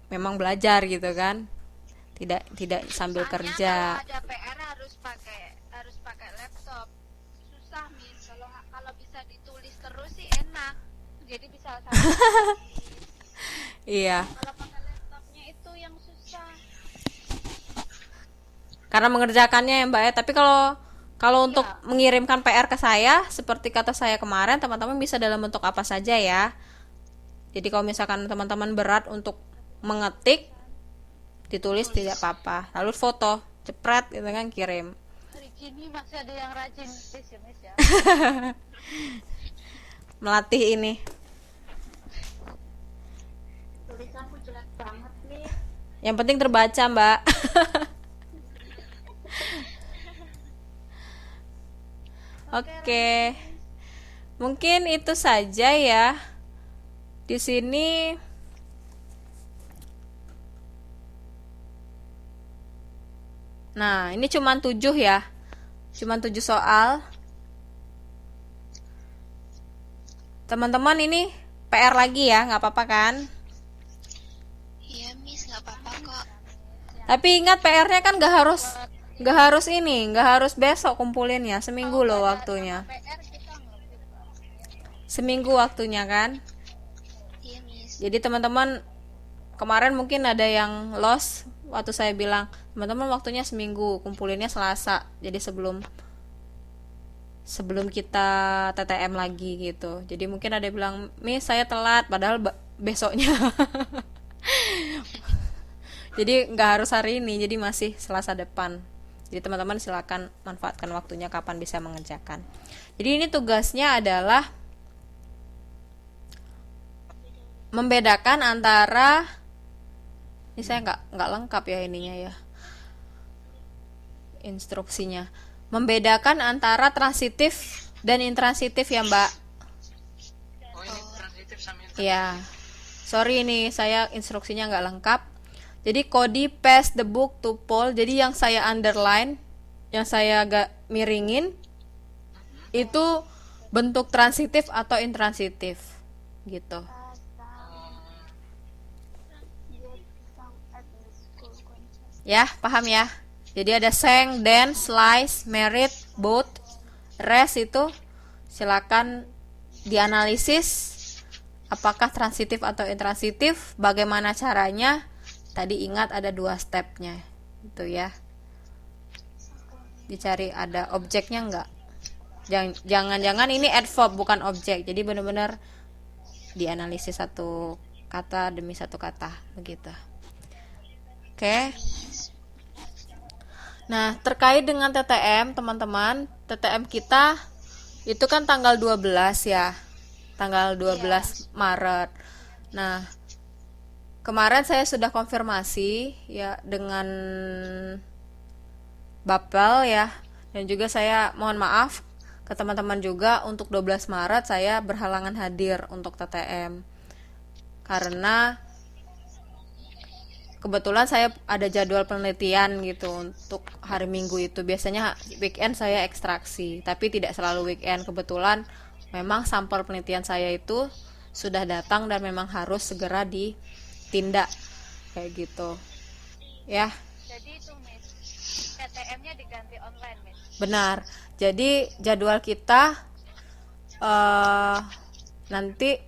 memang belajar gitu kan, tidak sambil Soalnya kerja. kalau ada PR harus pakai laptop. Susah Miss. Kalau bisa ditulis terus sih enak. Jadi bisa sambil Iya, kalau pakai laptopnya itu yang susah. karena mengerjakannya ya Mbak ya. Tapi kalau untuk mengirimkan PR ke saya, seperti kata saya kemarin, teman-teman bisa dalam bentuk apa saja ya. Jadi kalau misalkan teman-teman berat untuk mengetik, ditulis tidak apa-apa, lalu foto, cepret gitu kan, kirim. Hari gini masih ada yang rajin Miss ya Miss ya. Melatih ini. Tulisanku jelek banget nih. Yang penting terbaca Mbak. Oke. Mungkin itu saja ya. Di sini nah, ini cuman 7 ya. Cuman 7 soal. Teman-teman ini PR lagi ya, nggak apa-apa kan? Iya, Miss, nggak apa-apa kok. Tapi ingat PR-nya kan nggak harus ini, nggak harus besok kumpulinnya, seminggu loh waktunya. Seminggu waktunya kan? Iya, Miss. Jadi teman-teman kemarin mungkin ada yang lost waktu saya bilang, teman-teman waktunya seminggu, kumpulinnya Selasa. Jadi sebelum kita TTM lagi gitu. Jadi mungkin ada yang bilang, Miss saya telat, padahal besoknya. Jadi nggak harus hari ini, jadi masih Selasa depan. Jadi teman-teman silakan manfaatkan waktunya kapan bisa mengerjakan. Jadi ini tugasnya adalah membedakan antara, ini saya nggak lengkap ya ininya ya, instruksinya. Membedakan antara transitif dan intransitif ya Mbak. Oh, ini transitif sama intransitif. Ya, sorry ini saya instruksinya nggak lengkap. Jadi Cody paste the book to Paul. Jadi yang saya underline, yang saya agak miringin, itu bentuk transitif atau intransitif, gitu. Ya, paham ya? Jadi ada sang, dance, slice, merit, both, rest itu silakan dianalisis apakah transitif atau intransitif, bagaimana caranya. Tadi ingat ada 2 stepnya itu ya. Dicari ada objeknya enggak. Jangan-jangan ini adverb bukan objek. Jadi benar-benar dianalisis satu kata demi satu kata begitu. Oke. Nah, terkait dengan TTM, teman-teman, TTM kita itu kan tanggal 12 ya. Tanggal 12 Maret. Nah, kemarin saya sudah konfirmasi ya dengan Bapel ya. Dan juga saya mohon maaf ke teman-teman juga untuk 12 Maret saya berhalangan hadir untuk TTM. Karena kebetulan saya ada jadwal penelitian gitu untuk hari Minggu itu. Biasanya weekend saya ekstraksi, tapi tidak selalu weekend. Kebetulan memang sampel penelitian saya itu sudah datang dan memang harus segera ditindak kayak gitu. Ya. Jadi itu Miss, TTM-nya diganti online Miss. Benar. Jadi jadwal kita nanti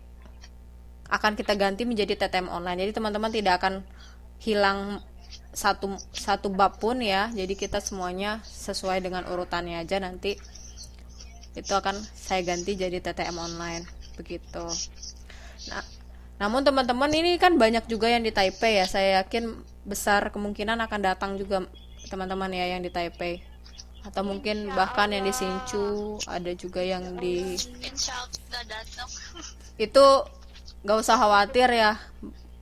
akan kita ganti menjadi TTM online. Jadi teman-teman tidak akan hilang satu bab pun ya. Jadi kita semuanya sesuai dengan urutannya aja, nanti itu akan saya ganti jadi TTM online begitu. Nah, namun teman-teman ini kan banyak juga yang di Taipei ya. Saya yakin besar kemungkinan akan datang juga teman-teman ya yang di Taipei. Atau mungkin bahkan yang di Hsinchu, ada juga yang di Insya Allah datang. itu gak usah khawatir ya.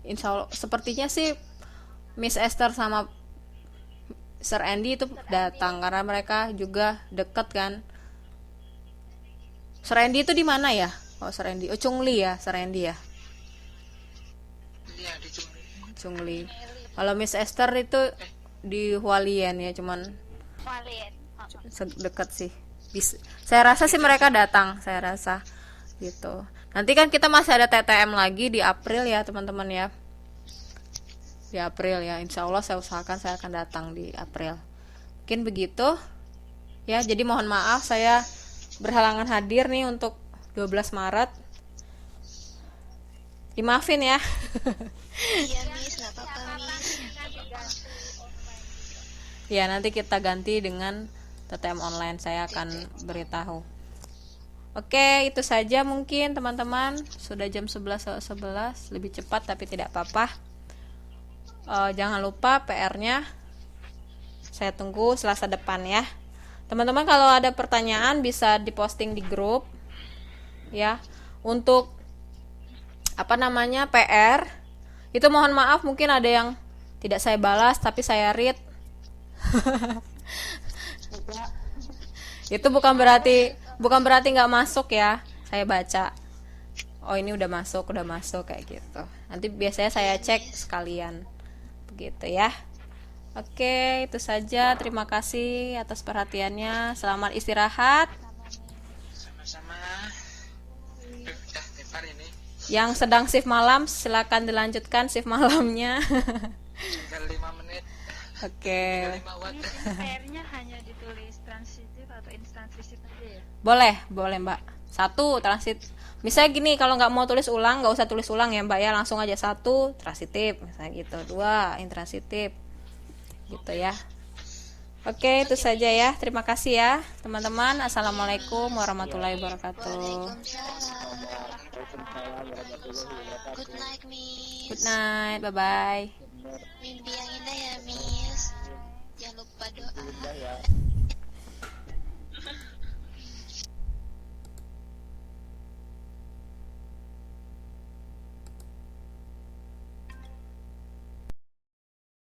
Insya Allah sepertinya sih Miss Esther sama Sir Andy itu datang karena mereka juga deket kan. Sir Andy itu di mana ya? Oh, Sir Andy. Oh, Chungli ya, Sir Andy ya. Iya, di Chungli. Chungli. Kalau Miss Esther itu di Hualien ya, cuman Valid. dekat sih. Saya rasa sih mereka datang, saya rasa gitu. Nanti kan kita masih ada TTM lagi di April ya, teman-teman ya. Di April ya, insya Allah saya usahakan saya akan datang di April. Mungkin begitu ya. Jadi mohon maaf saya berhalangan hadir nih untuk 12 Maret. Dimaafin ya. Iya, Miss, nggak apa-apa, Miss. Ya, nanti kita ganti dengan TTM online, saya akan beritahu. Oke, itu saja mungkin teman-teman. Sudah jam 11.11, lebih cepat tapi tidak apa-apa. Jangan lupa PR-nya saya tunggu Selasa depan ya. Teman-teman kalau ada pertanyaan bisa diposting di grup ya. Untuk PR itu mohon maaf mungkin ada yang tidak saya balas tapi saya read. Itu bukan berarti nggak masuk ya. saya baca, oh ini udah masuk kayak gitu. Nanti biasanya saya cek sekalian begitu ya. Oke, itu saja. Terima kasih atas perhatiannya. Selamat istirahat. Sama-sama. Duh, udah lebar ini. Yang sedang shift malam, silakan dilanjutkan shift malamnya. Tinggal 5 menit. Oke, 5 watt. PR-nya hanya ditulis transitif atau instansitif aja ya? boleh Mbak. 1 transit. Misalnya gini, kalau nggak mau tulis ulang, nggak usah tulis ulang ya Mbak ya, langsung aja 1 transitif, misalnya gitu. 2 intransitif, gitu ya. Oke, itu saja ya. Terima kasih ya teman-teman. Assalamualaikum warahmatullahi wabarakatuh. Waalaikumsalam. Good night, Miss. Good night, bye bye. Mimpi yang indah ya, Miss.